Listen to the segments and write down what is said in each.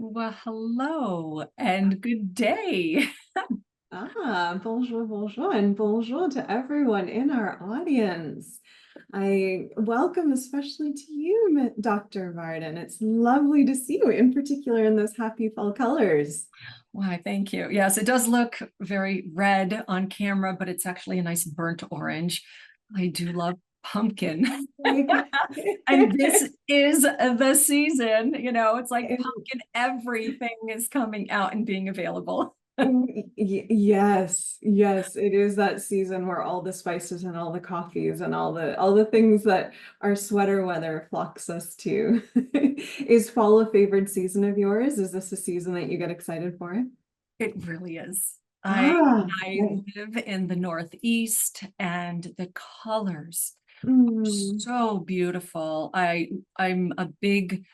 Well, hello and good day. Bonjour, bonjour, and bonjour to everyone in our audience. I welcome especially to you, Dr. Varden. It's lovely to see you, in particular in those happy fall colors. Why, thank you. Yes, it does look very red on camera, but it's actually a nice burnt orange. I do love pumpkin. Like, And this is the season, it's like pumpkin, everything is coming out and being available. yes, it is that season where all the spices and all the coffees and all the things that our sweater weather flocks us to. Is fall a favored season of yours? Is this a season that you get excited for? It really is. I Ah, I live in the Northeast and the colors mm, so beautiful. I'm a big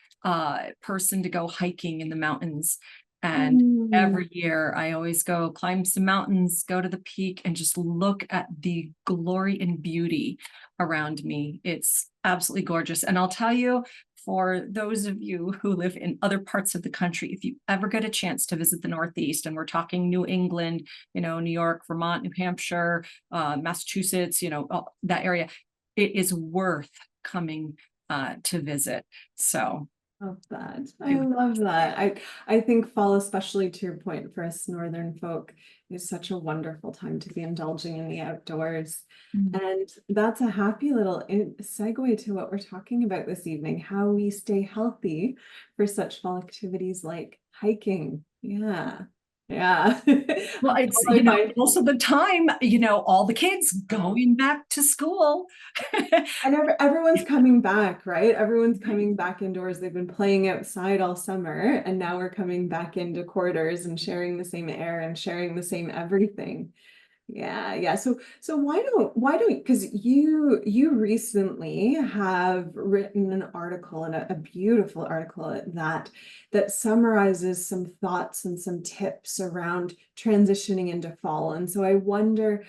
person to go hiking in the mountains, and mm. every year I always go climb some mountains, go to the peak, and just look at the glory and beauty around me. It's absolutely gorgeous. And I'll tell you, for those of you who live in other parts of the country, if you ever get a chance to visit the Northeast, and we're talking New England, New York, Vermont, New Hampshire, Massachusetts, that area, it is worth coming to visit. So Love that. I I would, love that. I think fall, especially to your point, for us northern folk, is such a wonderful time to be indulging in the outdoors. mm, And that's a happy little segue to what we're talking about this evening, how we stay healthy for such fall activities like hiking. Yeah. Yeah. well, it's I find also the time, all the kids going back to school. and everyone's coming back, right? Everyone's coming back indoors. They've been playing outside all summer, and now we're coming back into quarters and sharing the same air and sharing the same everything. Yeah. So why don't because you recently have written an article and a beautiful article at that summarizes some thoughts and some tips around transitioning into fall. And so I wonder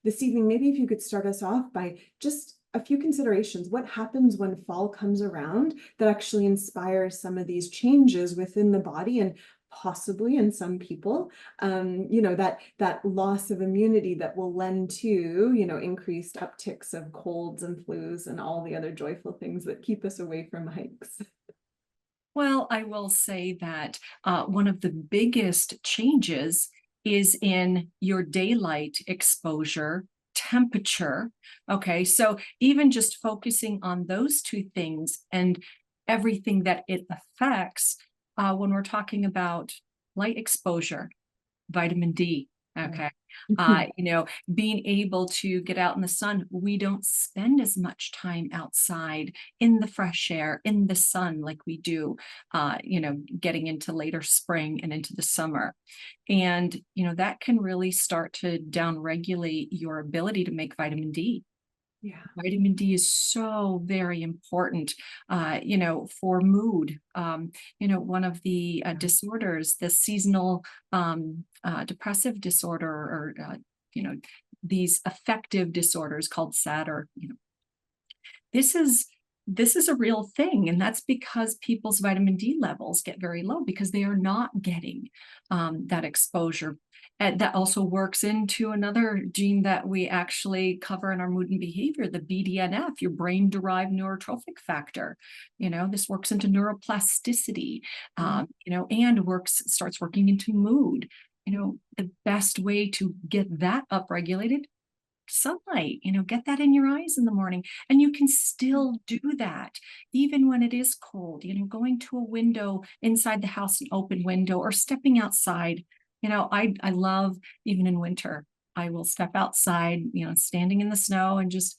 this evening, maybe if you could start us off by just a few considerations. What happens when fall comes around that actually inspires some of these changes within the body and possibly in some people that loss of immunity that will lend to, increased upticks of colds and flus and all the other joyful things that keep us away from hikes. Well, I will say that one of the biggest changes is in your daylight exposure, temperature. Okay, so even just focusing on those two things and everything that it affects when we're talking about light exposure, vitamin D. Okay. Being able to get out in the sun, we don't spend as much time outside in the fresh air, in the sun, like we do, getting into later spring and into the summer. And, that can really start to downregulate your ability to make vitamin D. Yeah. Vitamin D is so very important, for mood. One of the disorders, the seasonal depressive disorder, or these affective disorders called SAD, or this is a real thing, and that's because people's vitamin D levels get very low because they are not getting that exposure. And that also works into another gene that we actually cover in our mood and behavior, the BDNF, your brain-derived neurotrophic factor. This works into neuroplasticity, and starts working into mood. The best way to get that upregulated, sunlight, get that in your eyes in the morning. And you can still do that even when it is cold, going to a window inside the house, an open window, or stepping outside. I love, even in winter, I will step outside, standing in the snow and just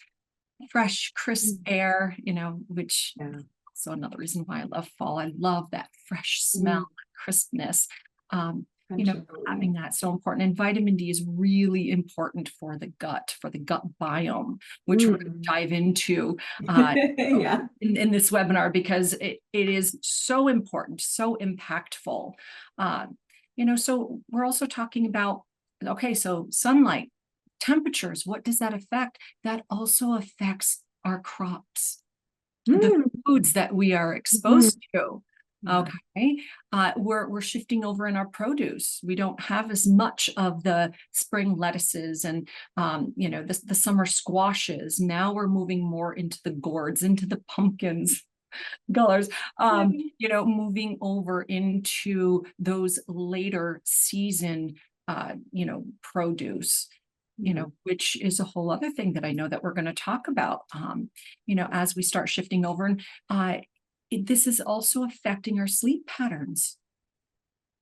fresh, crisp air, which Yeah. also another reason why I love fall. I love that fresh smell, Mm, crispness. Um, Potentially. Having that so important. And vitamin D is really important for the gut biome, which we're going to Mm. dive into uh, Yeah. in this webinar, because it is so important, so impactful. Uh, so we're also talking about, okay, so sunlight, temperatures, what does that affect? That also affects our crops, the Mm. foods that we are Mhm. exposed to. Yeah. Okay. We're shifting over in our produce. We don't have as much of the spring lettuces and the summer squashes. Now we're moving more into the gourds, into the pumpkins, colors, Yeah. moving over into those later season produce, Yeah. which is a whole other thing that I know that we're going to talk about, as we start shifting over. And this is also affecting our sleep patterns.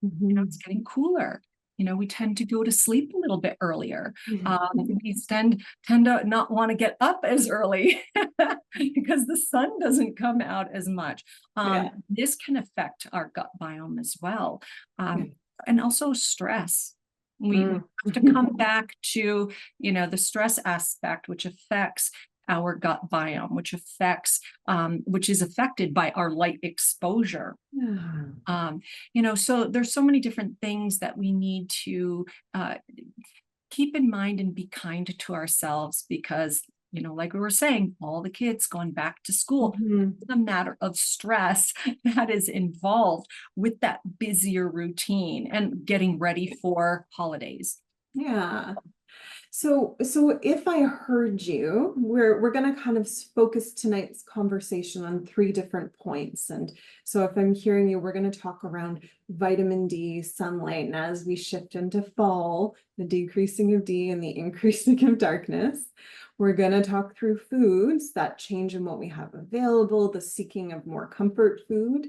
It's Mhm. getting cooler. We tend to go to sleep a little bit earlier. Yeah. We tend to not want to get up as early because the sun doesn't come out as much. Yeah. This can affect our gut biome as well. Yeah. And also stress. We Mm. have to come back to, the stress aspect, which affects our gut biome, which is affected by our light exposure. Yeah. So there's so many different things that we need to keep in mind and be kind to ourselves because, like we were saying, all the kids going back to school, Mhm. it's a matter of stress that is involved with that busier routine and getting ready for holidays. Yeah. So if I heard you, we're going to kind of focus tonight's conversation on three different points. And so if I'm hearing you, we're going to talk around vitamin D, sunlight, and as we shift into fall, the decreasing of D and the increasing of darkness. We're going to talk through foods, that change in what we have available, the seeking of more comfort food.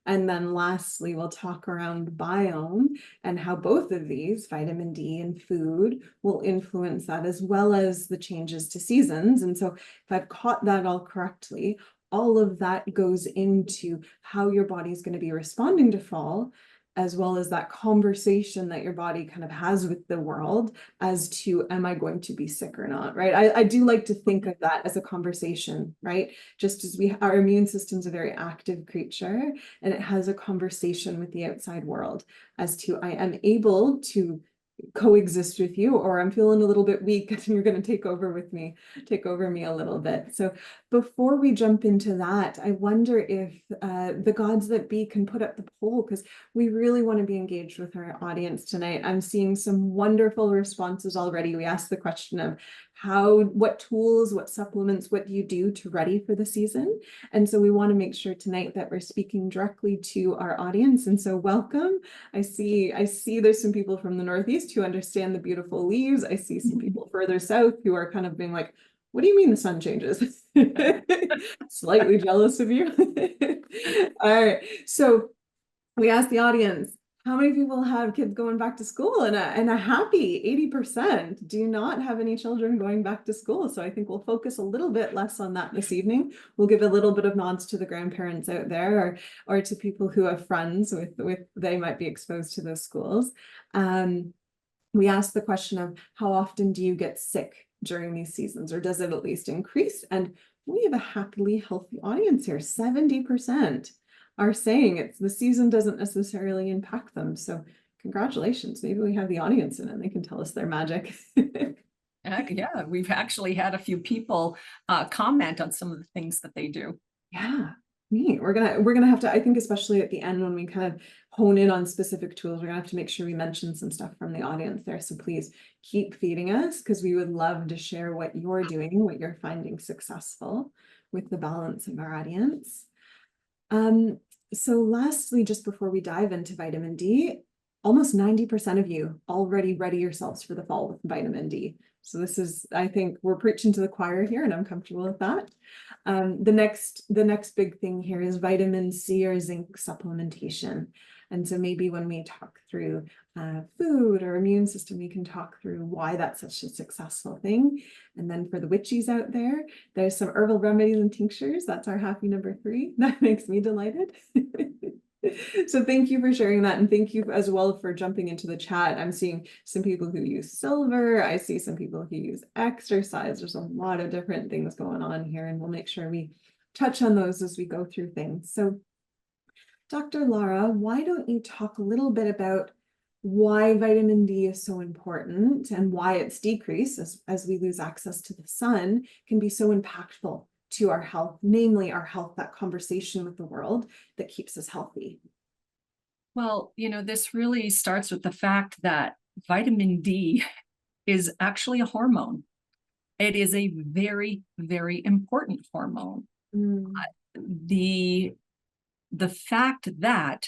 And then lastly, we'll talk around biome and how both of these, vitamin D and food, will influence that, as well as the changes to seasons. And so if I've caught that all correctly, all of that goes into how your body is going to be responding to fall, as well as that conversation that your body kind of has with the world as to, am I going to be sick or not, right? I do like to think of that as a conversation, right? Just as our immune system is a very active creature, and it has a conversation with the outside world as to, I am able to coexist with you, or I'm feeling a little bit weak and you're going to take over me a little bit. So before we jump into that, I wonder if the gods that be can put up the poll, because we really want to be engaged with our audience tonight. I'm seeing some wonderful responses already. We asked the question of what tools, what supplements, what do you do to ready for the season? And so we want to make sure tonight that we're speaking directly to our audience. And so welcome. I see there's some people from the Northeast who understand the beautiful leaves. I see some people further south who are kind of being like, what do you mean the sun changes? Slightly jealous of you. All right. So we asked the audience, how many people have kids going back to school? And a happy 80% do not have any children going back to school. So I think we'll focus a little bit less on that this evening. We'll give a little bit of nods to the grandparents out there, or to people who have friends with they might be exposed to those schools. We asked the question of, how often do you get sick during these seasons, or does it at least increase? And we have a happily healthy audience here. 70% are saying the season doesn't necessarily impact them. So congratulations. Maybe we have the audience in and they can tell us their magic. Yeah, we've actually had a few people comment on some of the things that they do. Yeah, neat. We're gonna have to, I think, especially at the end when we kind of hone in on specific tools, we're gonna have to make sure we mention some stuff from the audience there. So please keep feeding us, because we would love to share what you're doing, what you're finding successful with the balance of our audience. So lastly, just before we dive into vitamin D, almost 90% of you already ready yourselves for the fall with vitamin D. So this is, I think we're preaching to the choir here, and I'm comfortable with that. The next big thing here is vitamin C or zinc supplementation. And so maybe when we talk through food or immune system, we can talk through why that's such a successful thing. And then for the witchies out there, there's some herbal remedies and tinctures. That's our happy number 3. That makes me delighted. So thank you for sharing that. And thank you as well for jumping into the chat. I'm seeing some people who use silver. I see some people who use exercise. There's a lot of different things going on here, and we'll make sure we touch on those as we go through things. So Dr. Laura, why don't you talk a little bit about why vitamin D is so important and why its decrease as we lose access to the sun can be so impactful to our health, namely our health, that conversation with the world that keeps us healthy. Well, this really starts with the fact that vitamin D is actually a hormone. It is a very, very important hormone. Mm. The the fact that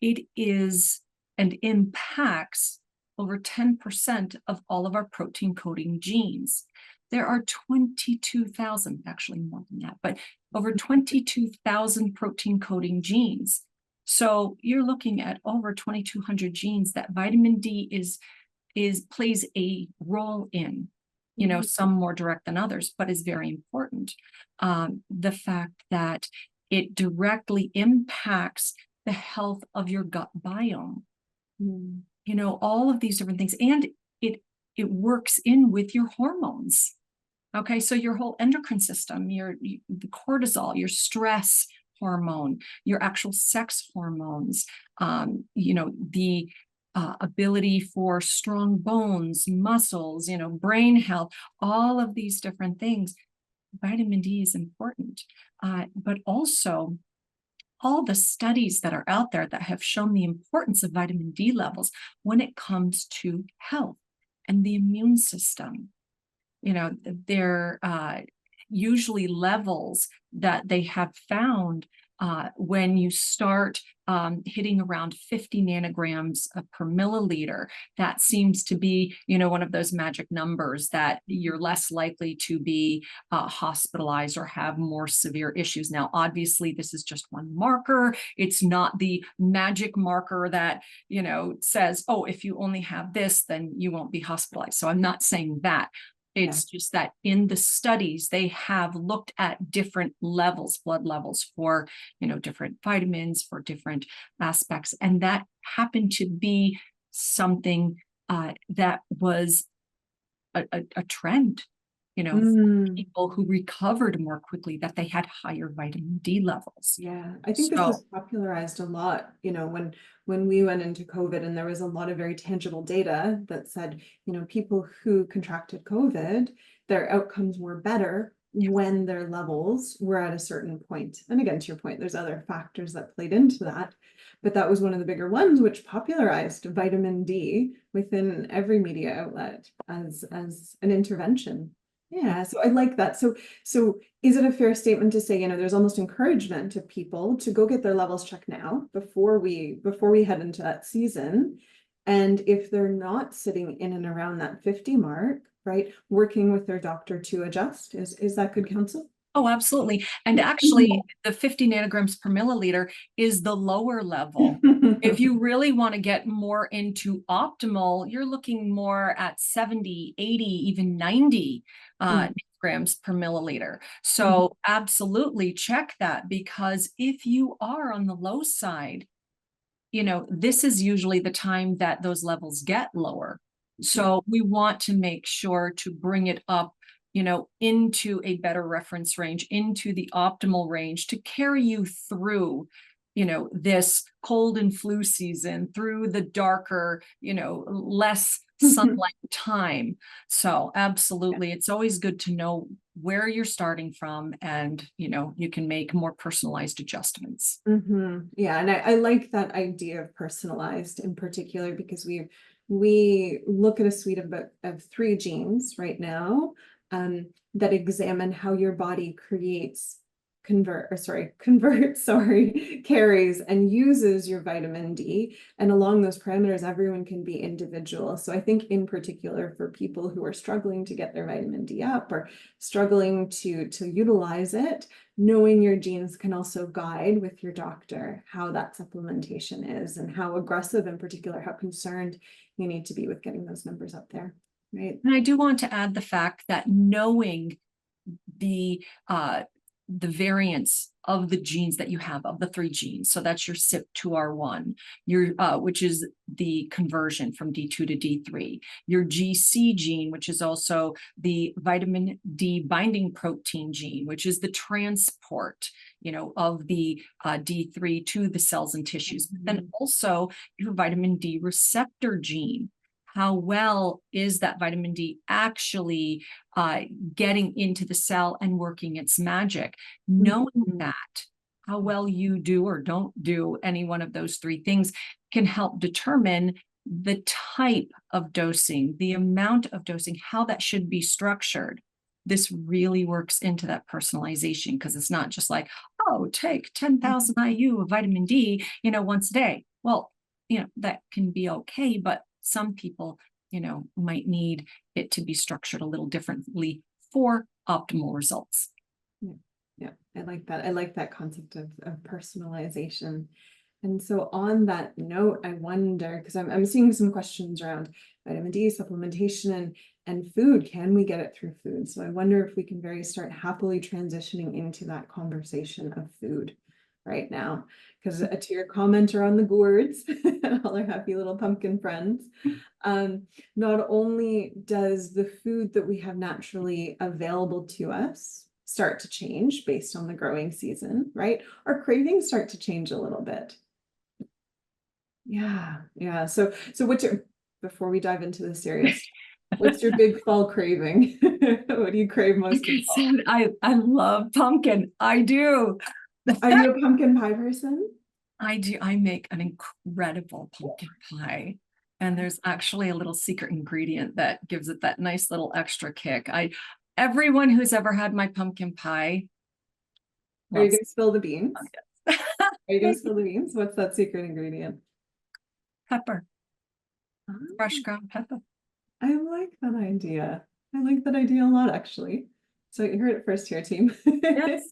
it is and impacts over 10% of all of our protein coding genes. There are 22,000, actually more than that, but over 22,000 protein coding genes. So you're looking at over 2,200 genes that vitamin D plays a role in, some more direct than others, but is very important. The fact that it directly impacts the health of your gut biome, Mm. all of these different things. And it works in with your hormones. Okay, so your whole endocrine system, the cortisol, your stress hormone, your actual sex hormones, the ability for strong bones, muscles, brain health, all of these different things. Vitamin D is important, but also all the studies that are out there that have shown the importance of vitamin D levels when it comes to health and the immune system. They're usually levels that they have found when you start hitting around 50 nanograms per milliliter. That seems to be, one of those magic numbers that you're less likely to be hospitalized or have more severe issues. Now, obviously, this is just one marker. It's not the magic marker that, says, oh, if you only have this, then you won't be hospitalized. So I'm not saying that. It's just that in the studies, they have looked at different levels, blood levels for, different vitamins, for different aspects. And that happened to be something that was a trend, Mm. people who recovered more quickly, that they had higher vitamin D levels. Yeah, I think this So, was popularized a lot, when we went into COVID, and there was a lot of very tangible data that said, people who contracted COVID, their outcomes were better when their levels were at a certain point. And again, to your point, there's other factors that played into that, but that was one of the bigger ones, which popularized vitamin D within every media outlet as an intervention. Yeah, so I like that. So is it a fair statement to say, there's almost encouragement of people to go get their levels checked now before we head into that season? And if they're not sitting in and around that 50 mark, right, working with their doctor to adjust, is that good counsel? oh, absolutely. And actually, the 50 nanograms per milliliter is the lower level. If you really want to get more into optimal, you're looking more at 70, 80, even 90 grams per milliliter. So absolutely check that, because if you are on the low side, this is usually the time that those levels get lower. So we want to make sure to bring it up, into a better reference range, into the optimal range, to carry you through, this cold and flu season, through the darker, less sunlight time. So absolutely, it's always good to know where you're starting from, and, you can make more personalized adjustments. Yeah, and I like that idea of personalized in particular, because we look at a suite of 3 genes right now, that examine how your body converts, carries and uses your vitamin D. And along those parameters, everyone can be individual. So I think in particular for people who are struggling to get their vitamin D up, or struggling to utilize it, knowing your genes can also guide with your doctor how that supplementation is, and how aggressive, in particular, how concerned you need to be with getting those numbers up there. Right. And I do want to add the fact that knowing the variants of the genes that you have, of the 3 genes. So that's your CYP2R1, which is the conversion from D2 to D3, your GC gene, which is also the vitamin D binding protein gene, which is the transport, of the D3 to the cells and tissues. But then also your vitamin D receptor gene. how well is that vitamin D actually getting into the cell and working its magic? Knowing that, how well you do or don't do any one of those three things can help determine the type of dosing, the amount of dosing, how that should be structured. This really works into that personalization, because it's not just like, oh, take 10,000 IU of vitamin D, once a day. Well, that can be okay, but some people, might need it to be structured a little differently for optimal results. Yeah, yeah, I like that. I like that concept of personalization. And so on that note, I wonder, because I'm seeing some questions around vitamin D supplementation and food. Can we get it through food? So I wonder if we can start happily transitioning into that conversation of food right now. Because to your commenter on the gourds, all our happy little pumpkin friends, not only does the food that we have naturally available to us start to change based on the growing season, right? Our cravings start to change a little bit. Yeah, yeah. So what's before we dive into the serious, what's your big fall craving? What do you crave most? Like I said, I love pumpkin. I do. Are you a pumpkin pie person? I do. I make an incredible pumpkin pie. And there's actually a little secret ingredient that gives it that nice little extra kick. Everyone who's ever had my pumpkin pie Are you loves going to spill the beans? pumpkins. Are you going to spill the beans? What's that secret ingredient? Pepper, fresh Ah, ground pepper. I like that idea. I like that idea a lot, actually. So you heard it first here, team. Yes.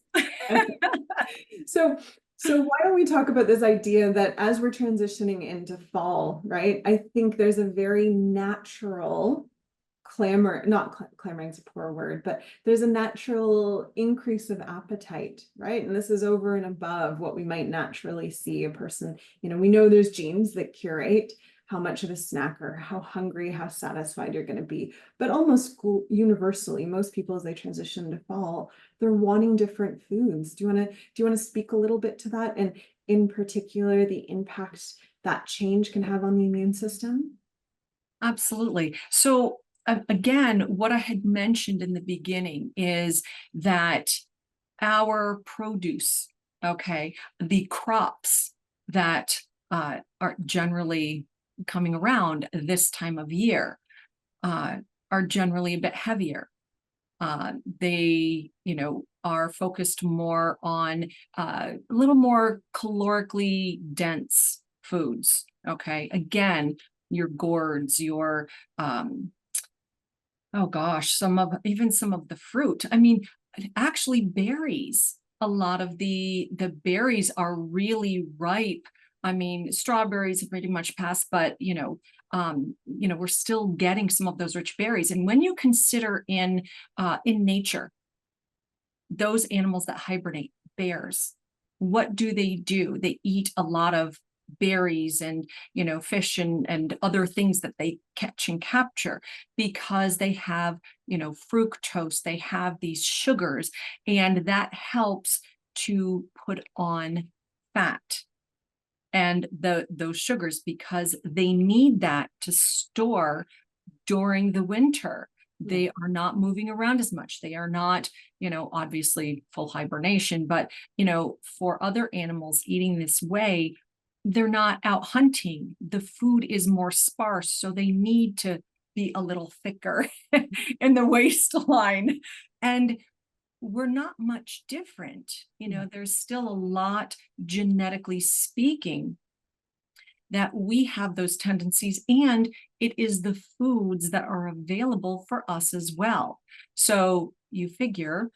So, why don't we talk about this idea that as we're transitioning into fall, right? I think there's a very natural not clamoring is a poor word, but there's a natural increase of appetite, right? And this is over and above what we might naturally see a person, we know there's genes that curate how much of a snacker, how hungry, how satisfied you're going to be. But almost universally, most people as they transition to fall, they're wanting different foods. Do you want to speak a little bit to that, and in particular the impact that change can have on the immune system? Absolutely. So again, what I had mentioned in the beginning is that our produce, okay, the crops that are generally coming around this time of year uh, are generally a bit heavier. They, are focused more on a little more calorically dense foods. Okay, again, your gourds, your oh gosh, some of the fruit. I mean, actually berries. A lot of the berries are really ripe. I mean, strawberries have pretty much passed, but we're still getting some of those rich berries. And when you consider in nature, those animals that hibernate, bears, what do? They eat a lot of berries and fish and other things that they catch and capture, because they have fructose, they have these sugars, and that helps to put on fat and those sugars, because they need that to store during the winter. They are not moving around as much. They are not, obviously full hibernation, but, for other animals eating this way, they're not out hunting. The food is more sparse, so they need to be a little thicker in the waistline. And we're not much different. There's still a lot, genetically speaking, that we have those tendencies, and it is the foods that are available for us as well. So you figure,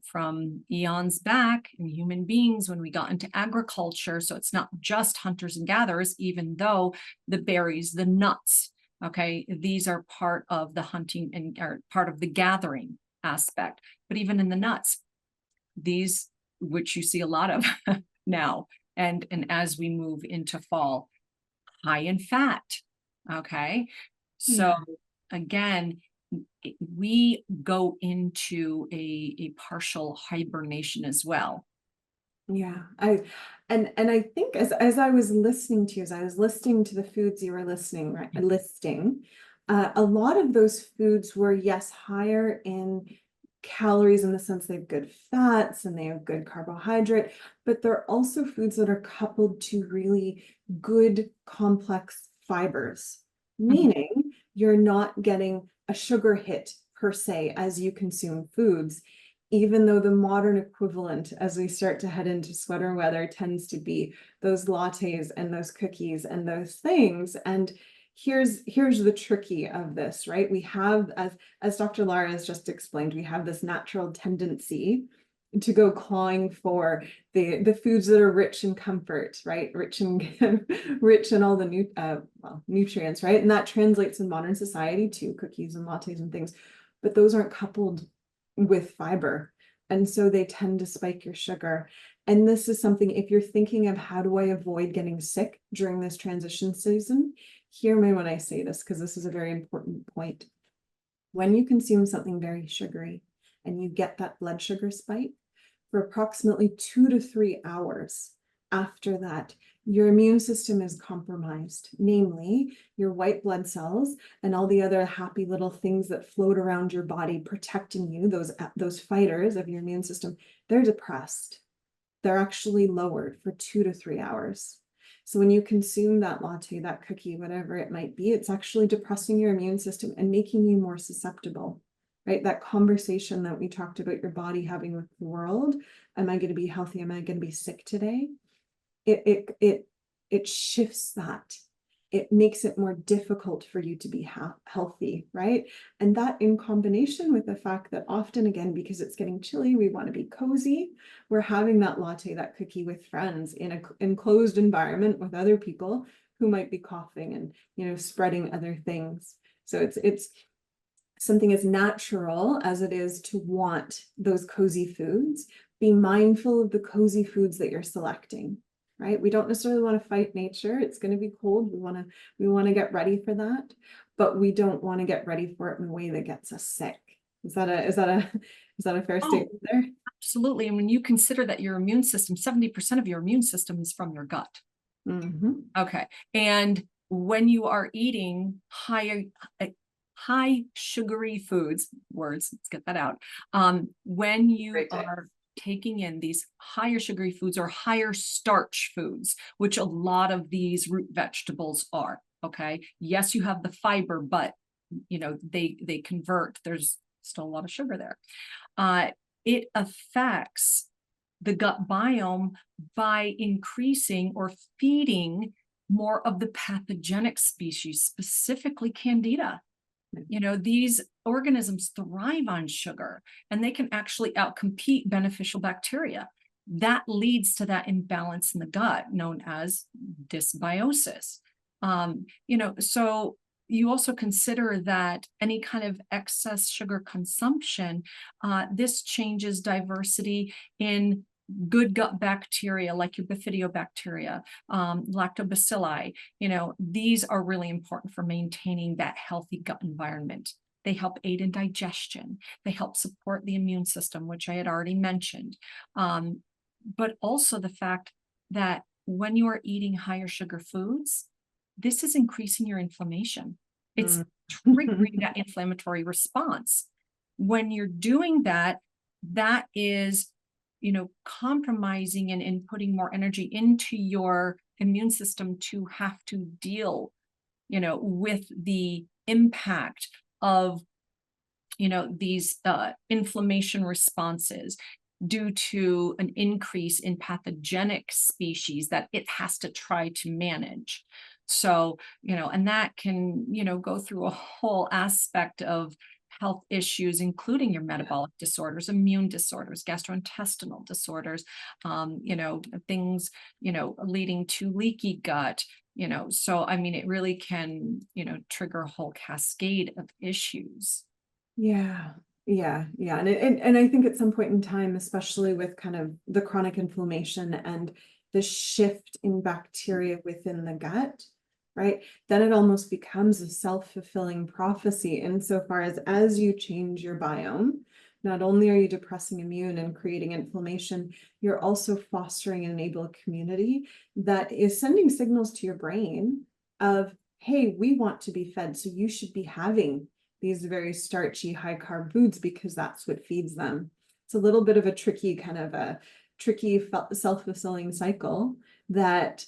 from eons back in human beings, when we got into agriculture, so it's not just hunters and gatherers, even though the berries, the nuts, okay, these are part of the hunting and are part of the gathering aspect. But even in the nuts, these, which you see a lot of now, and as we move into fall, high in fat. Okay. So again, we go into a partial hibernation as well. Yeah, And I think as I was listening to you, as I was listening to the foods you were listing, a lot of those foods were, yes, higher in calories in the sense they have good fats and they have good carbohydrate, but they're also foods that are coupled to really good complex fibers, Mhm. meaning you're not getting a sugar hit per se as you consume foods, even though the modern equivalent as we start to head into sweater weather tends to be those lattes and those cookies and those things. And here's the tricky of this, right? We have, as Dr. Lara has just explained, we have this natural tendency to go clawing for the foods that are rich in comfort, right? Rich in rich in all the nutrients, right? And that translates in modern society to cookies and lattes and things, but those aren't coupled with fiber. And so they tend to spike your sugar. And this is something, if you're thinking of how do I avoid getting sick during this transition season, hear me when I say this, because this is a very important point. When you consume something very sugary and you get that blood sugar spike, for approximately 2 to 3 hours after that, your immune system is compromised, namely your white blood cells and all the other happy little things that float around your body protecting you, those fighters of your immune system, they're depressed. They're actually lowered for 2 to 3 hours. So when you consume that latte, that cookie, whatever it might be, it's actually depressing your immune system and making you more susceptible, right? That conversation that we talked about your body having with the world. Am I going to be healthy? Am I going to be sick today? It shifts that. It makes it more difficult for you to be healthy, right? And that in combination with the fact that often, again, because it's getting chilly, we want to be cozy. We're having that latte, that cookie with friends in an enclosed environment with other people who might be coughing and, spreading other things. So it's something as natural as it is to want those cozy foods. Be mindful of the cozy foods that you're selecting, right? We don't necessarily want to fight nature. It's going to be cold. We want to get ready for that, but we don't want to get ready for it in a way that gets us sick. Is that a fair Oh, statement there? absolutely. And when you consider that your immune system, 70% of your immune system is from your gut. Mm-hmm. Okay. And when you are eating high sugary foods, let's get that out. When you are taking in these higher sugary foods or higher starch foods, which a lot of these root vegetables are, okay. Yes, you have the fiber, but they convert. There's still a lot of sugar there. It affects the gut biome by increasing or feeding more of the pathogenic species, specifically Candida. These organisms thrive on sugar and they can actually outcompete beneficial bacteria. That leads to that imbalance in the gut known as dysbiosis. So you also consider that any kind of excess sugar consumption, this changes diversity in good gut bacteria like your bifidobacteria, lactobacilli. These are really important for maintaining that healthy gut environment. They help aid in digestion. They help support the immune system, which I had already mentioned. But also the fact that when you are eating higher sugar foods, this is increasing your inflammation. It's triggering that inflammatory response. When you're doing that, that is, compromising and putting more energy into your immune system to have to deal, with the impact of, these inflammation responses due to an increase in pathogenic species that it has to try to manage. So, and that can, go through a whole aspect of health issues, including your metabolic disorders, immune disorders, gastrointestinal disorders, things, leading to leaky gut, so, I mean, it really can, trigger a whole cascade of issues. Yeah, yeah. And I think at some point in time, especially with kind of the chronic inflammation and the shift in bacteria within the gut, right? Then it almost becomes a self-fulfilling prophecy insofar as you change your biome, not only are you depressing immune and creating inflammation, you're also fostering and enabling a community that is sending signals to your brain of, hey, we want to be fed, so you should be having these very starchy, high carb foods because that's what feeds them. It's a little bit of a tricky self-fulfilling cycle that,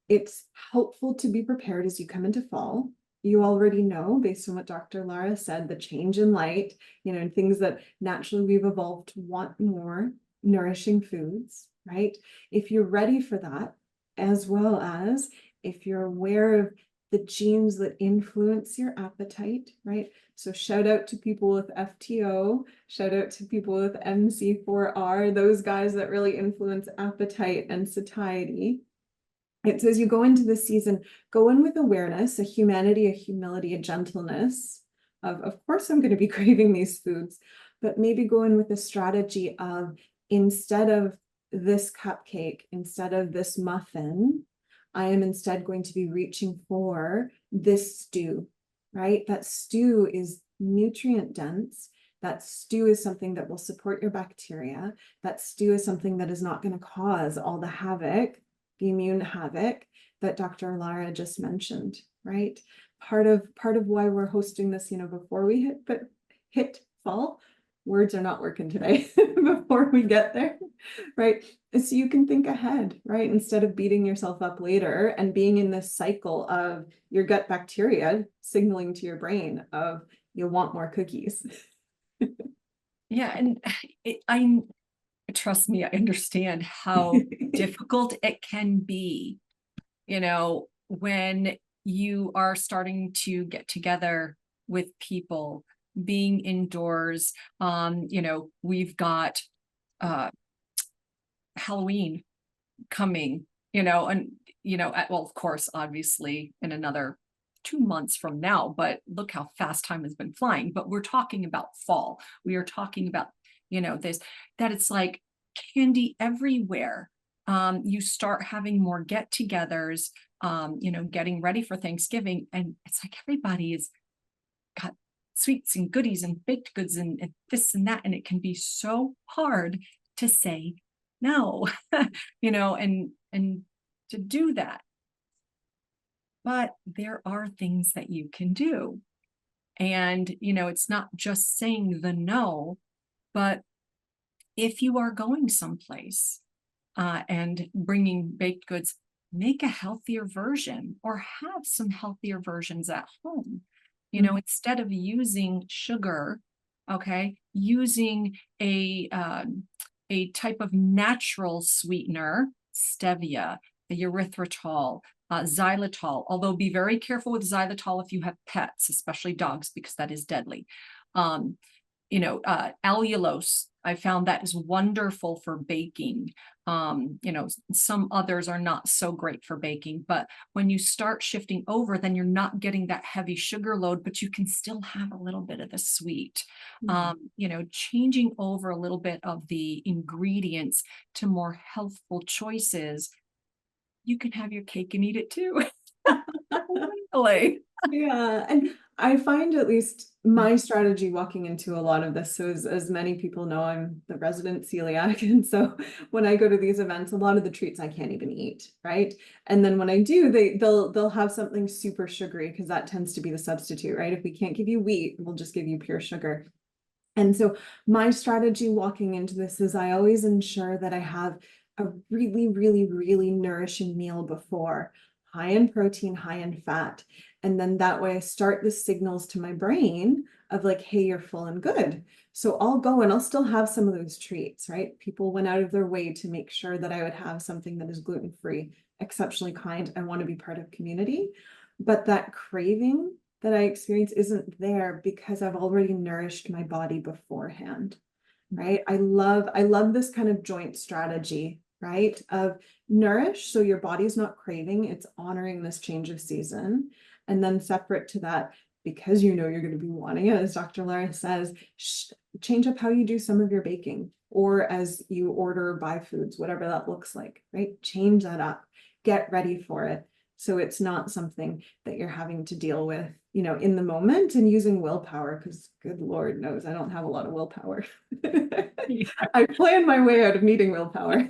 it's helpful to be prepared as you come into fall. You already know, based on what Dr. Lara said, the change in light, and things that naturally we've evolved to want more nourishing foods, right? If you're ready for that, as well as if you're aware of the genes that influence your appetite, right? So shout out to people with FTO, shout out to people with MC4R, those guys that really influence appetite and satiety. It says you go into the season, go in with awareness, a humanity, a humility, a gentleness of course, I'm going to be craving these foods, but maybe go in with a strategy of, instead of this cupcake, instead of this muffin, I am instead going to be reaching for this stew, right? That stew is nutrient dense. That stew is something that will support your bacteria. That stew is something that is not going to cause all the havoc, the immune havoc that Dr. Lara just mentioned, right? Part of why we're hosting this, before we hit fall, words are not working today, before we get there, right? So you can think ahead, right? Instead of beating yourself up later and being in this cycle of your gut bacteria signaling to your brain of, you'll want more cookies. Yeah, and I trust me, I understand how difficult it can be, when you are starting to get together with people, being indoors. We've got Halloween coming, and well, of course, obviously in another 2 months from now, but look how fast time has been flying. But we're talking about fall. We are talking about, this, that it's like candy everywhere. You start having more get-togethers, getting ready for Thanksgiving, and it's like everybody is got sweets and goodies and baked goods and this and that, and it can be so hard to say no, and to do that. But there are things that you can do. And, it's not just saying the no, but if you are going someplace and bringing baked goods, make a healthier version or have some healthier versions at home. Instead of using sugar, okay, using a type of natural sweetener, stevia, erythritol, xylitol, although be very careful with xylitol if you have pets, especially dogs, because that is deadly. Allulose, I found that is wonderful for baking. Some others are not so great for baking, but when you start shifting over, then you're not getting that heavy sugar load, but you can still have a little bit of the sweet. Changing over a little bit of the ingredients to more healthful choices, you can have your cake and eat it too. Really. Yeah, and I find, at least my strategy walking into a lot of this, so as many people know, I'm the resident celiac, and so when I go to these events, a lot of the treats I can't even eat, right? And then when I do, they'll have something super sugary, because that tends to be the substitute, right? If we can't give you wheat, we'll just give you pure sugar. And so my strategy walking into this is I always ensure that I have a really, really, really nourishing meal before, high in protein, high in fat. And then that way I start the signals to my brain of like, hey, you're full and good. So I'll go and I'll still have some of those treats, right? People went out of their way to make sure that I would have something that is gluten-free, exceptionally kind. I want to be part of community, but that craving that I experience isn't there because I've already nourished my body beforehand, right? I love this kind of joint strategy, right? Of nourish, so your body's not craving, it's honoring this change of season. And then separate to that, because you're going to be wanting it, as Dr. Lara says, change up how you do some of your baking, or as you order or buy foods, whatever that looks like, right? Change that up, get ready for it. So it's not something that you're having to deal with, in the moment, and using willpower, because good Lord knows I don't have a lot of willpower. I plan my way out of needing willpower.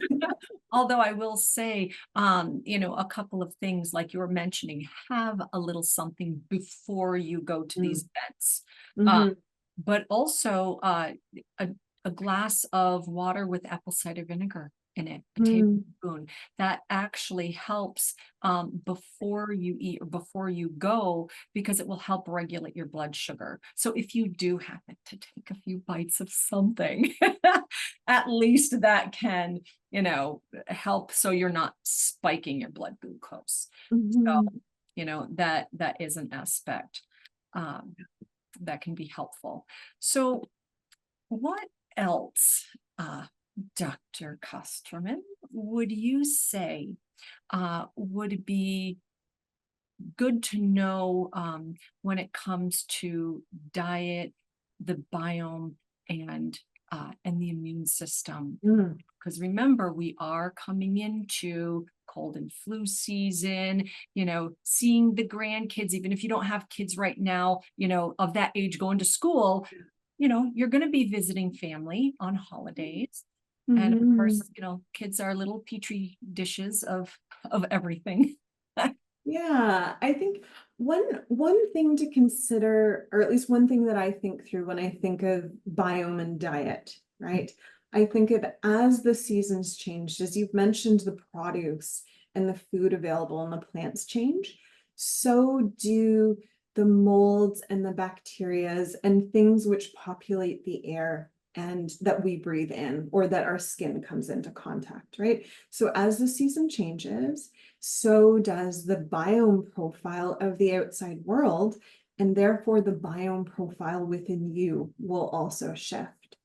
Although I will say, a couple of things like you were mentioning, have a little something before you go to these events. Uh, Mhm. but also a, a glass of water with apple cider vinegar in it, a Mm. tablespoon, that actually helps before you eat or before you go, because it will help regulate your blood sugar. So if you do happen to take a few bites of something, at least that can, help so you're not spiking your blood glucose. So, Mhm. that is an aspect um, that can be helpful. So what else, Dr. Kosterman, would you say would be good to know when it comes to diet, the biome, and the immune system? Mm. Because remember, we are coming into cold and flu season, seeing the grandkids, even if you don't have kids right now, of that age going to school, you're going to be visiting family on holidays. And of Mhm. course, kids are little petri dishes of everything. Yeah, I think one thing to consider, or at least one thing that I think through when I think of biome and diet, right? I think of as the seasons changed, as you've mentioned, the produce and the food available and the plants change, so do the molds and the bacterias and things which populate the air and that we breathe in or that our skin comes into contact, right? So as the season changes, so does the biome profile of the outside world, and therefore the biome profile within you will also shift.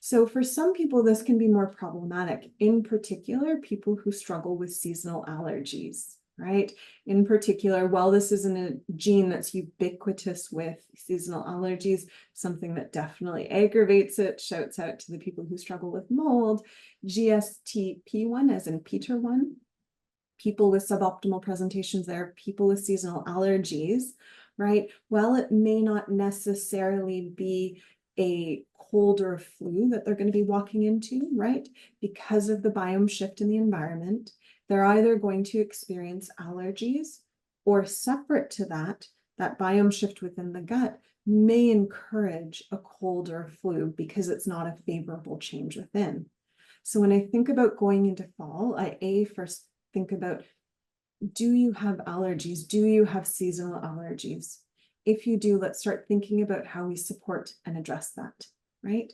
So for some people, this can be more problematic, in particular, people who struggle with seasonal allergies, right? In particular, while this isn't a gene that's ubiquitous with seasonal allergies, something that definitely aggravates it, shouts out to the people who struggle with mold, GSTP1, as in Peter 1, people with suboptimal presentations there, people with seasonal allergies, right? Well, it may not necessarily be a cold or a flu that they're going to be walking into, right? Because of the biome shift in the environment, they're either going to experience allergies, or separate to that, that biome shift within the gut may encourage a cold or a flu because it's not a favorable change within. So when I think about going into fall, I first think about, do you have allergies? Do you have seasonal allergies? If you do, let's start thinking about how we support and address that, right?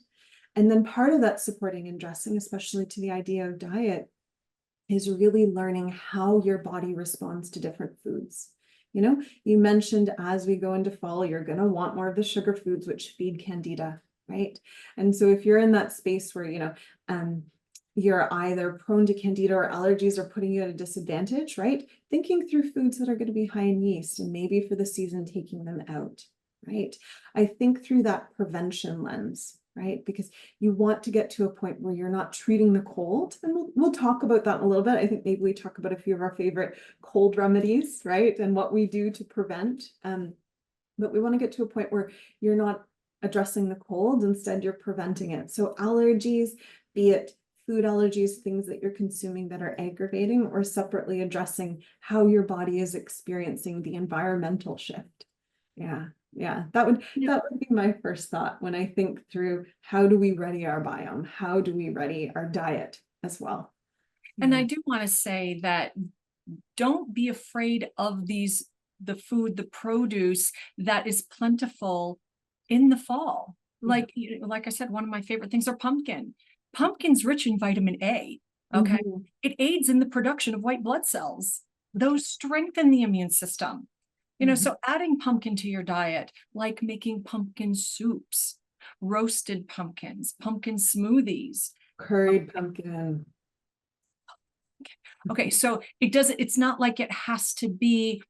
And then part of that supporting and addressing, especially to the idea of diet, is really learning how your body responds to different foods. You mentioned as we go into fall, you're going to want more of the sugar foods, which feed candida, right? And so if you're in that space where, you're either prone to candida or allergies are putting you at a disadvantage, right? Thinking through foods that are going to be high in yeast and maybe for the season taking them out, right? I think through that prevention lens, right? Because you want to get to a point where you're not treating the cold. And we'll talk about that in a little bit. I think maybe we talk about a few of our favorite cold remedies, right? And what we do to prevent. But we want to get to a point where you're not addressing the cold, instead you're preventing it. So allergies, be it food allergies, things that you're consuming that are aggravating, or separately addressing how your body is experiencing the environmental shift. Yeah, that would be my first thought when I think through, how do we ready our biome? How do we ready our diet as well? And Yeah. I do want to say that don't be afraid of the food, the produce that is plentiful in the fall. Yeah. Like I said, one of my favorite things are pumpkin. Pumpkin's rich in vitamin A. Okay. Mhm. It aids in the production of white blood cells. Those strengthen the immune system. Mhm. So adding pumpkin to your diet, like making pumpkin soups, roasted pumpkins, pumpkin smoothies. Curried pumpkin. Okay, so it's not like it has to be,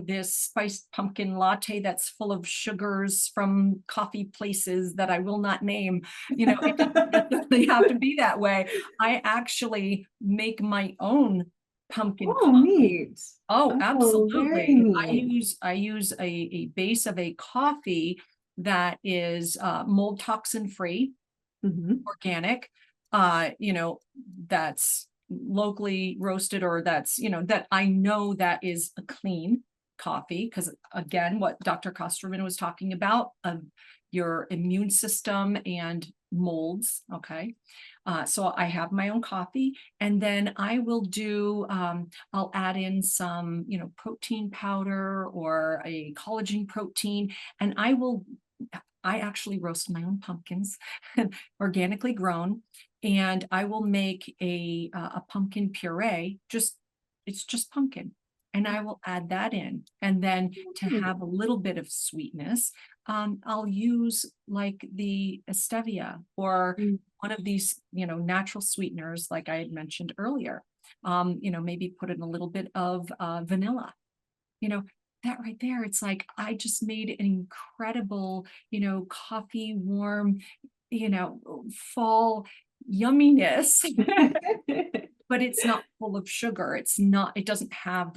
this spiced pumpkin latte that's full of sugars from coffee places that I will not name. It doesn't necessarily have to be that way. I actually make my own pumpkin Oh, coffee. neat. Oh, Oh, very absolutely. neat. I use a base of a coffee that is mold toxin free, Mhm. organic, that's locally roasted, or that's, that I know that is a clean coffee. Because again, what Dr. Kosterman was talking about, your immune system and molds. Okay. So I have my own coffee, and then I will I'll add in some, protein powder or a collagen protein, and I actually roast my own pumpkins, organically grown, and I will make a pumpkin puree. It's just pumpkin, and I will add that in, and then to have a little bit of sweetness, I'll use like the stevia or Mm. one of these, natural sweeteners, like I had mentioned earlier. Maybe put in a little bit of vanilla, you know, that right there. It's like I just made an incredible, coffee warm, fall yumminess, but it's not full of sugar. It doesn't have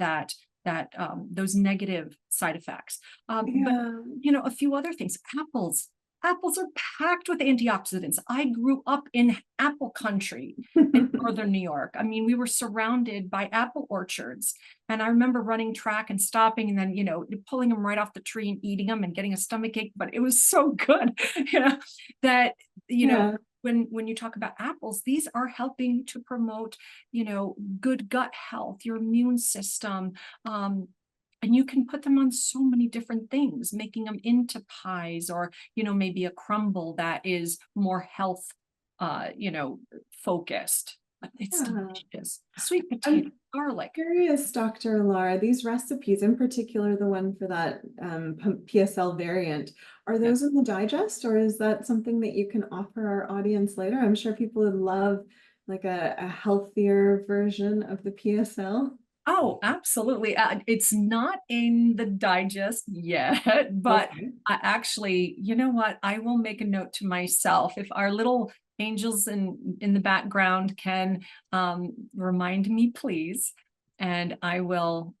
those negative side effects. But Yeah. a few other things. Apples are packed with antioxidants. I grew up in apple country in northern New York. I mean, we were surrounded by apple orchards. And I remember running track and stopping, and then, pulling them right off the tree and eating them and getting a stomach ache, but it was so good, that, you know, Yeah. when you talk about apples, these are helping to promote, good gut health, your immune system. And you can put them on so many different things, making them into pies, or, maybe a crumble that is more health, you know, focused. But it's Yeah. delicious. Sweet potato, I'm garlic. curious, Dr. Laura, these recipes, in particular, the one for that PSL variant, are Yeah. those in the digest, or is that something that you can offer our audience later? I'm sure people would love like a healthier version of the PSL. Oh, absolutely. It's not in the digest yet, but Okay. I actually, you know what? I will make a note to myself. If our little angels in the background can remind me, please, and I will,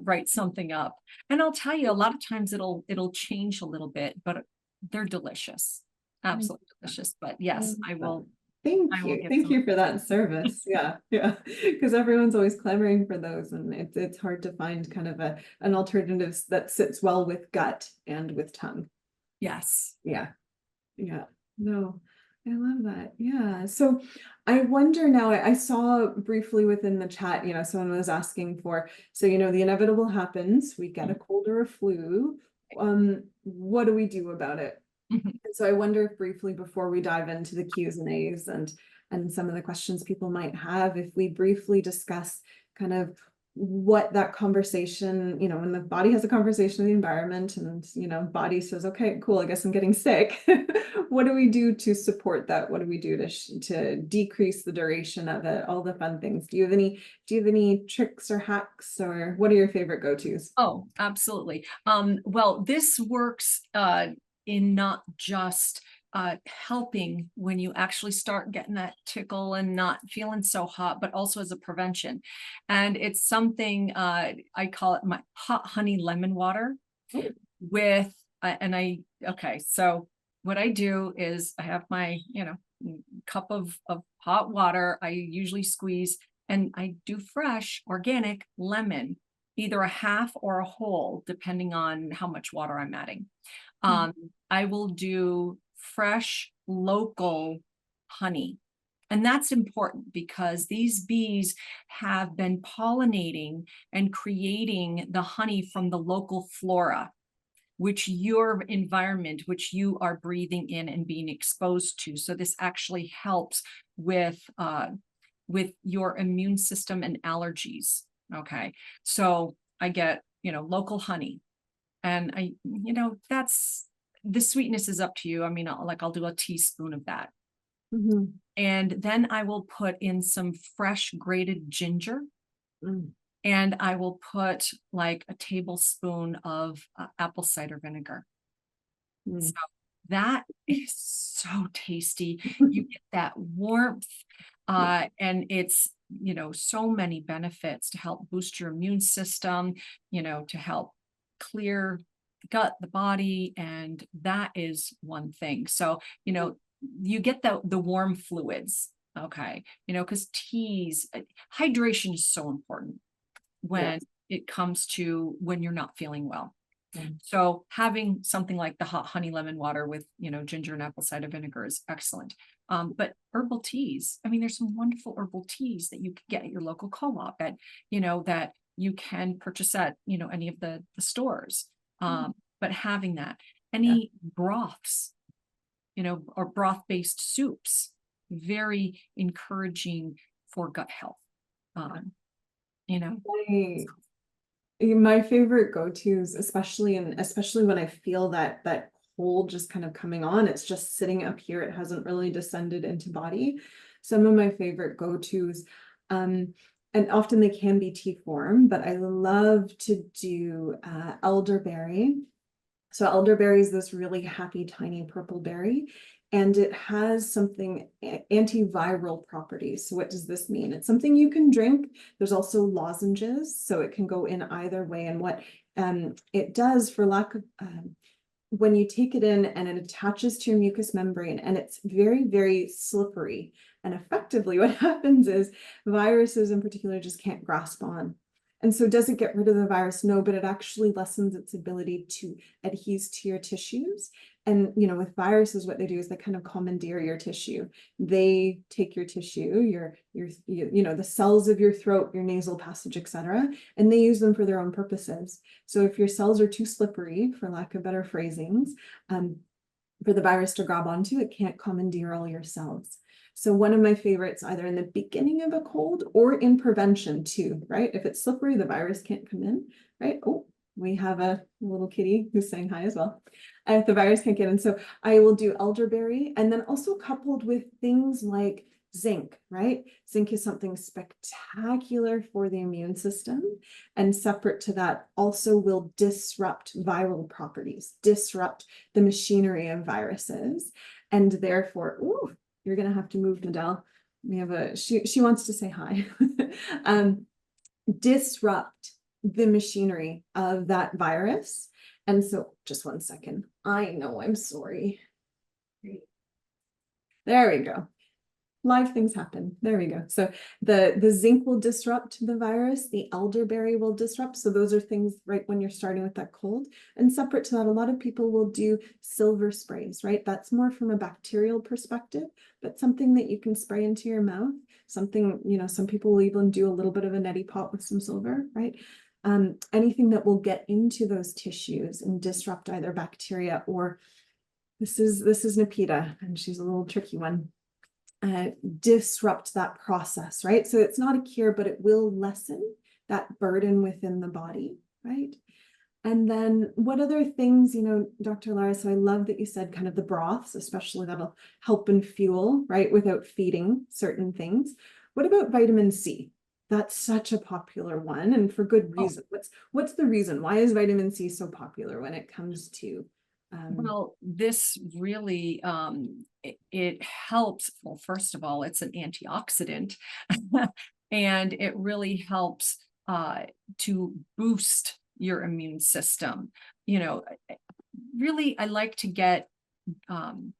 write something up. And I'll tell you, a lot of times it'll change a little bit, but they're delicious, I love absolutely that. delicious. But I yes, love that. I Thank will you. get Thank some. you for that service. Yeah, yeah. Because everyone's always clamoring for those, and it's hard to find kind of an alternative that sits well with gut and with tongue. Yes. Yeah, yeah. No, I love that. Yeah. So I wonder now, I saw briefly within the chat, someone was asking for, so the inevitable happens, we get a cold or a flu. What do we do about it? Mhm. And so I wonder if briefly, before we dive into the Q's and A's and some of the questions people might have, if we briefly discuss kind of what that conversation, when the body has a conversation with the environment, and body says, okay, cool, I guess I'm getting sick. What do we do to support that? What do we do to decrease the duration of it? All the fun things. Do you have any tricks or hacks, or what are your favorite go-tos? Oh, absolutely. Well, this works in not just helping when you actually start getting that tickle and not feeling so hot, but also as a prevention. And it's something I call it my hot honey lemon water Oh, with, okay, so what I do is I have my, cup of hot water. I usually squeeze, and I do fresh organic lemon, either a half or a whole, depending on how much water I'm adding. mhm, Um, I will do fresh local honey. And that's important because these bees have been pollinating and creating the honey from the local flora, which your environment, which you are breathing in and being exposed to. So this actually helps with your immune system and allergies. Okay. So I get, local honey, and that's, the sweetness is up to you. I mean, I'll do a teaspoon of that. mhm, And then I will put in some fresh grated ginger, mm, and I will put like a tablespoon of apple cider vinegar. So mm. that is so tasty. You get that warmth, Yeah. and it's so many benefits to help boost your immune system, to help clear the gut, the body, and that is one thing. So, you get the warm fluids, okay, because teas, hydration is so important when Yes. it comes to when you're not feeling well. Mm. So having something like the hot honey lemon water with, ginger and apple cider vinegar is excellent. But herbal teas, I mean, there's some wonderful herbal teas that you can get at your local co-op that you can purchase at, any of the stores. Mm. But having that, Yeah. any broths, or broth-based soups, very encouraging for gut health. Um, you know, My, my favorite go-tos, especially when I feel that cold just kind of coming on, it's just sitting up here, it hasn't really descended into body. Some of my favorite go-tos, um, and often they can be tea form, but I love to do elderberry. So elderberry is this really happy, tiny purple berry, and it has something antiviral properties. So what does this mean? It's something you can drink. There's also lozenges, so it can go in either way. And what it does, for lack of when you take it in and it attaches to your mucous membrane, and it's very, very slippery. And effectively, what happens is viruses in particular just can't grasp on. And so, does it get rid of the virus? No, but it actually lessens its ability to adhere to your tissues. And, with viruses, what they do is they kind of commandeer your tissue. They take your tissue, the cells of your throat, your nasal passage, etc., and they use them for their own purposes. So if your cells are too slippery, for lack of better phrasings, for the virus to grab onto, it can't commandeer all your cells. So one of my favorites, either in the beginning of a cold or in prevention too, right? If it's slippery, the virus can't come in, right? Oh, we have a little kitty who's saying hi as well. If the virus can't get in. So I will do elderberry, and then also coupled with things like zinc, right? Zinc is something spectacular for the immune system. And separate to that, also will disrupt viral properties, disrupt the machinery of viruses. And therefore, ooh, you're going to have to move, Nadal. We have she wants to say hi. Disrupt the machinery of that virus. And so, just one second. I know, I'm sorry. There we go. Live things happen. There we go. So the zinc will disrupt the virus, the elderberry will disrupt. So those are things right when you're starting with that cold. And separate to that, a lot of people will do silver sprays, right? That's more from a bacterial perspective, but something that you can spray into your mouth. Something, some people will even do a little bit of a neti pot with some silver, right? Anything that will get into those tissues and disrupt either bacteria or this is Napita, and she's a little tricky one. Disrupt that process, right? So it's not a cure, but it will lessen that burden within the body, right? And then what other things, Dr. Lara, so I love that you said kind of the broths, especially that'll help and fuel, right? Without feeding certain things. What about vitamin C? That's such a popular one, and for good oh, reason. What's the reason? Why is vitamin C so popular when it comes to well, this really it helps. Well, first of all, it's an antioxidant, and it really helps to boost your immune system. You know, really, I like to get um,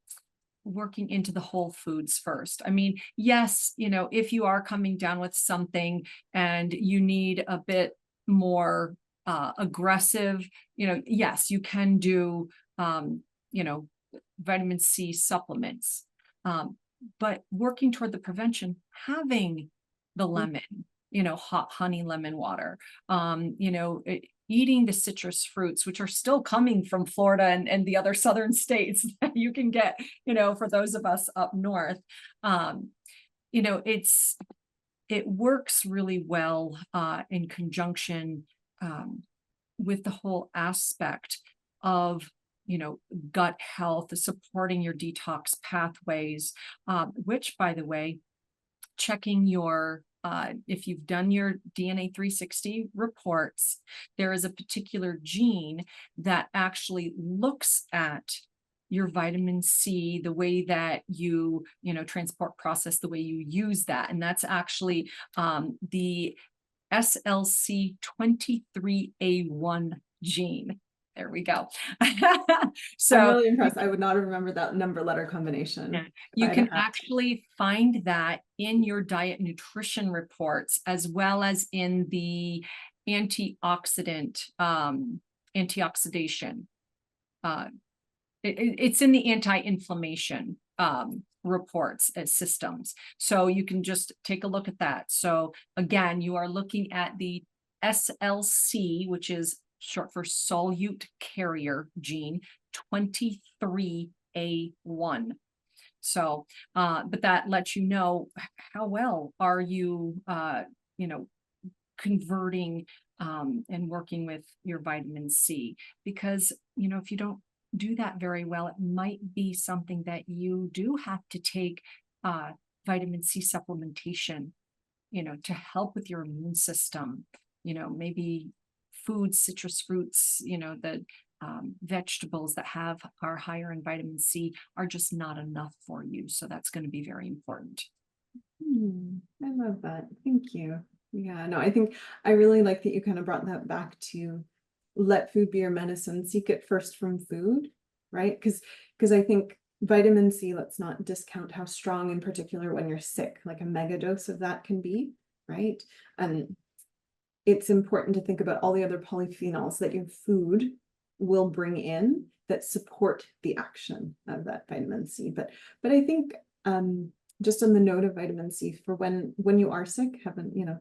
working into the whole foods first. I mean, yes, if you are coming down with something and you need a bit more aggressive, yes, you can do, you know, vitamin C supplements. Um, but working toward the prevention, having the lemon, hot honey lemon water, eating the citrus fruits, which are still coming from Florida and the other southern states that you can get, for those of us up north. Um, it works really well in conjunction with the whole aspect of gut health, supporting your detox pathways, which, by the way, checking your if you've done your DNA 360 reports, there is a particular gene that actually looks at your vitamin C, the way that you transport, process, the way you use that. And that's actually the SLC23A1 gene. There we go. I'm So really impressed. I would not have remembered that number letter combination if you I'd can had. actually find that in your diet nutrition reports, as well as in the antioxidation. Uh, it's in the anti-inflammation reports as systems. So you can just take a look at that. So again, you are looking at the SLC, which is short for solute carrier gene 23A1. So, but that lets you know how well are you, converting and working with your vitamin C. Because, if you don't do that very well, it might be something that you do have to take vitamin C supplementation, to help with your immune system, maybe foods, citrus fruits, the vegetables that are higher in vitamin C are just not enough for you. So that's going to be very important. I love that. Thank you. Yeah, no, I think I really like that you kind of brought that back to let food be your medicine, seek it first from food, right? Because I think vitamin C, let's not discount how strong in particular when you're sick, like a mega dose of that can be, right? And it's important to think about all the other polyphenols that your food will bring in that support the action of that vitamin C. But I think just on the note of vitamin C, for when you are sick,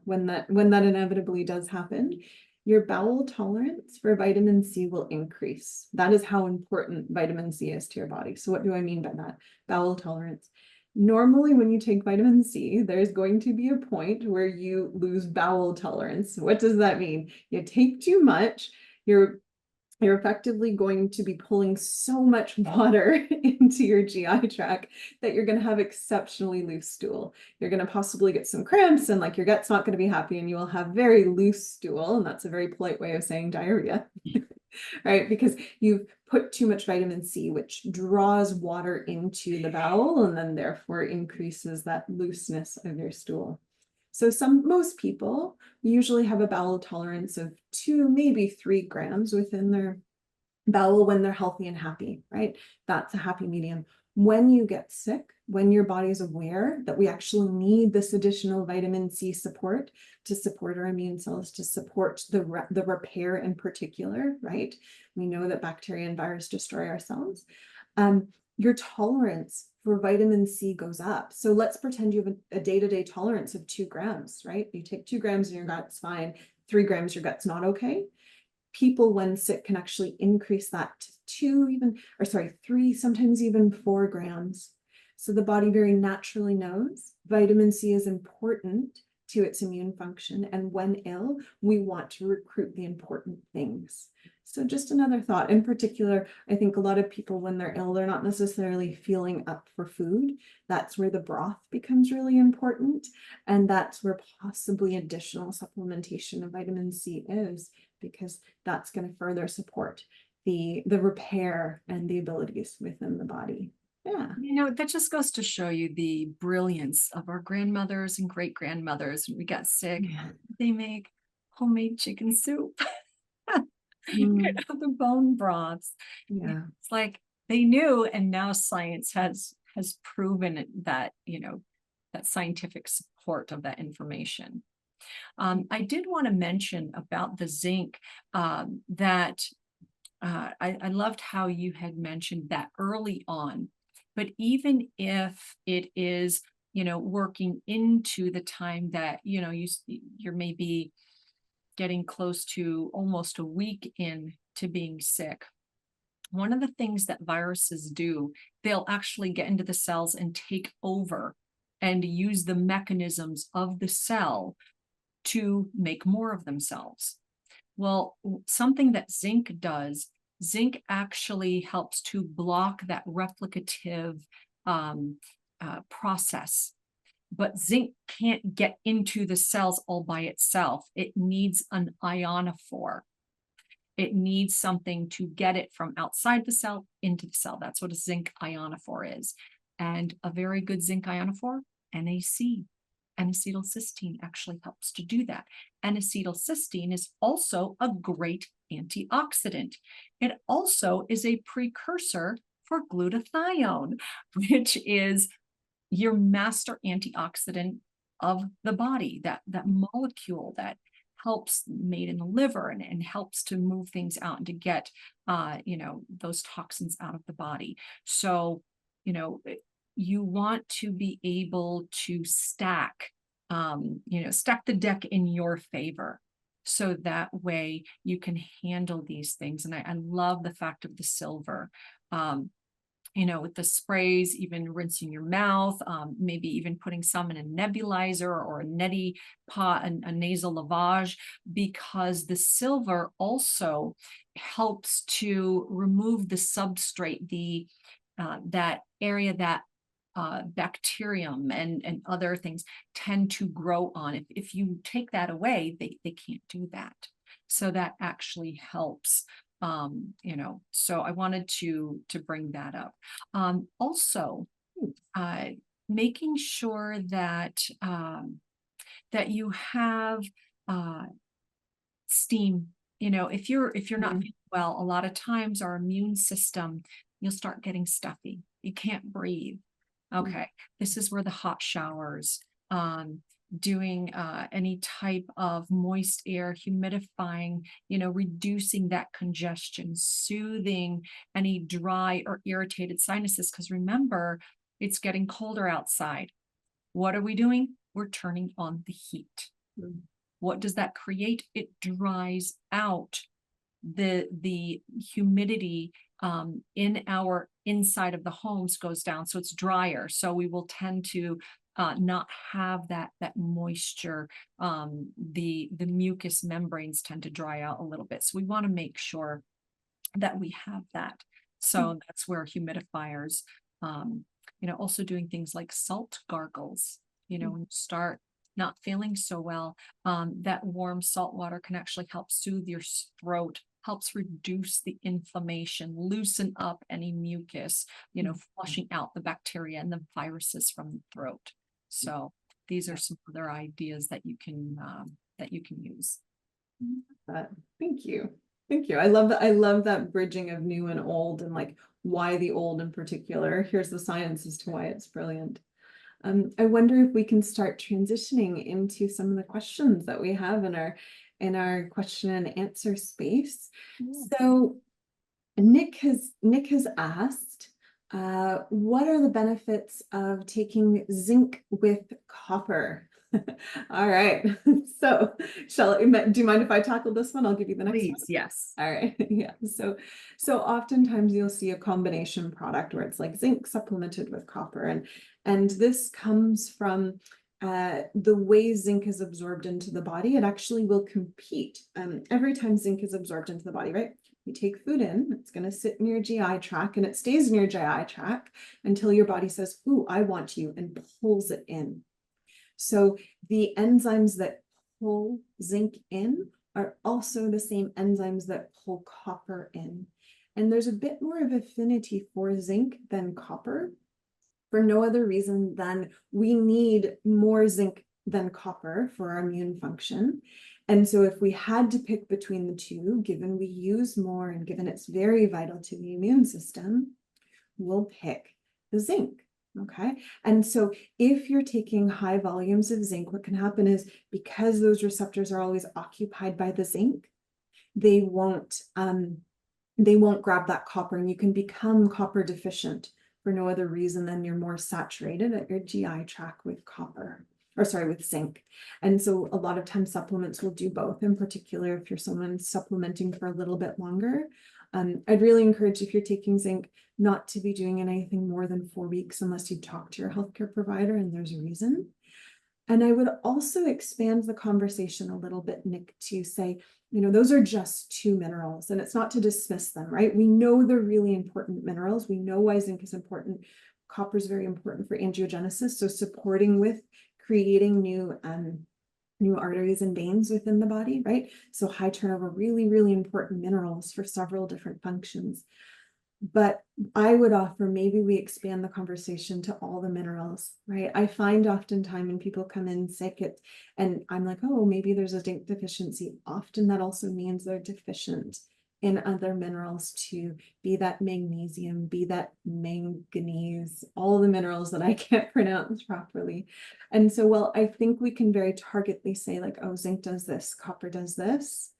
when that inevitably does happen, your bowel tolerance for vitamin C will increase. That is how important vitamin C is to your body. So what do I mean by that? Bowel tolerance. Normally, when you take vitamin C, there's going to be a point where you lose bowel tolerance. What does that mean? You take too much, you're effectively going to be pulling so much water into your GI tract that you're going to have exceptionally loose stool. You're going to possibly get some cramps, and like your gut's not going to be happy, and you will have very loose stool. And that's a very polite way of saying diarrhea. Right? Because you've put too much vitamin C, which draws water into the bowel and then therefore increases that looseness of your stool. So most people usually have a bowel tolerance of 2, maybe 3 grams within their bowel when they're healthy and happy, right? That's a happy medium. When you get sick, when your body is aware that we actually need this additional vitamin C support to support our immune cells, to support the repair in particular, right? We know that bacteria and virus destroy our cells. Your tolerance for vitamin C goes up. So let's pretend you have a day-to-day tolerance of 2 grams, right? You take 2 grams in your gut's fine, 3 grams your gut's not okay. People when sick can actually increase that to 3, sometimes even 4 grams. So the body very naturally knows vitamin C is important to its immune function. And when ill, we want to recruit the important things. So just another thought. In particular, I think a lot of people, when they're ill, they're not necessarily feeling up for food. That's where the broth becomes really important. And that's where possibly additional supplementation of vitamin C is, because that's going to further support the repair and the abilities within the body. Yeah. That just goes to show you the brilliance of our grandmothers and great grandmothers. When we got sick, they make homemade chicken soup. The bone broths. Yeah. It's like they knew, and now science has proven that, that scientific support of that information. I did want to mention about the zinc that I loved how you had mentioned that early on. But even if it is, working into the time that, you're maybe getting close to almost a week into being sick, one of the things that viruses do, they'll actually get into the cells and take over and use the mechanisms of the cell to make more of themselves. Well, something that zinc does, zinc actually helps to block that replicative process. But zinc can't get into the cells all by itself. It needs an ionophore. It needs something to get it from outside the cell into the cell. That's what a zinc ionophore is. And a very good zinc ionophore, NAC, N-acetylcysteine, actually helps to do that. N-acetylcysteine is also a great antioxidant. It also is a precursor for glutathione, which is your master antioxidant of the body, that molecule that helps made in the liver and helps to move things out and to get those toxins out of the body. So you want to be able to stack stack the deck in your favor, so that way you can handle these things. And I love the fact of the silver. With the sprays, even rinsing your mouth, maybe even putting some in a nebulizer or a neti pot, a nasal lavage, because the silver also helps to remove the substrate, that area that bacterium and other things tend to grow on. If you take that away, they can't do that. So that actually helps. So I wanted to bring that up. Also, making sure that that you have steam. If you're not feeling well, a lot of times our immune system, you'll start getting stuffy. You can't breathe. Okay, this is where the hot showers, doing any type of moist air, humidifying, reducing that congestion, soothing any dry or irritated sinuses. Because remember, it's getting colder outside. What are we doing? We're turning on the heat. What does that create? It dries out the humidity in our inside of the homes goes down, so it's drier. So we will tend to not have that moisture. The mucous membranes tend to dry out a little bit. So we want to make sure that we have that. So that's where humidifiers, also doing things like salt gargles. When you start not feeling so well, that warm salt water can actually help soothe your throat, helps reduce the inflammation, loosen up any mucus, flushing out the bacteria and the viruses from the throat. So these are some other ideas that you can use. Thank you. Thank you. I love that bridging of new and old, and like why the old in particular. Here's the science as to why it's brilliant. I wonder if we can start transitioning into some of the questions that we have in our question and answer space. So Nick has asked, what are the benefits of taking zinc with copper? All right. So do you mind if I tackle this one? I'll give you the next one. Please, yes. All right. Yeah. So oftentimes you'll see a combination product where it's like zinc supplemented with copper, and this comes from the way zinc is absorbed into the body. It actually will compete every time zinc is absorbed into the body, right? You take food in, it's going to sit in your GI tract, and it stays in your GI tract until your body says, "Ooh, I want you," and pulls it in. So the enzymes that pull zinc in are also the same enzymes that pull copper in. And there's a bit more of affinity for zinc than copper, for no other reason than we need more zinc than copper for our immune function. And so if we had to pick between the two, given we use more and given it's very vital to the immune system, we'll pick the zinc. Okay. And so if you're taking high volumes of zinc, what can happen is, because those receptors are always occupied by the zinc, they won't grab that copper, and you can become copper deficient for no other reason than you're more saturated at your GI tract with with zinc. And so a lot of times supplements will do both, in particular if you're someone supplementing for a little bit longer. I'd really encourage, if you're taking zinc, not to be doing anything more than 4 weeks unless you talk to your healthcare provider and there's a reason. And I would also expand the conversation a little bit, Nick, to say, those are just 2 minerals, and it's not to dismiss them, right? We know they're really important minerals. We know why zinc is important. Copper is very important for angiogenesis, so supporting with creating new new arteries and veins within the body, right? So high turnover, really, really important minerals for several different functions. But I would offer maybe we expand the conversation to all the minerals, right? I find oftentimes when people come in sick, and I'm like, oh, maybe there's a zinc deficiency. Often that also means they're deficient in other minerals too, be that magnesium, be that manganese, all the minerals that I can't pronounce properly. And so, well, I think we can very targetedly say like, oh, zinc does this, copper does this,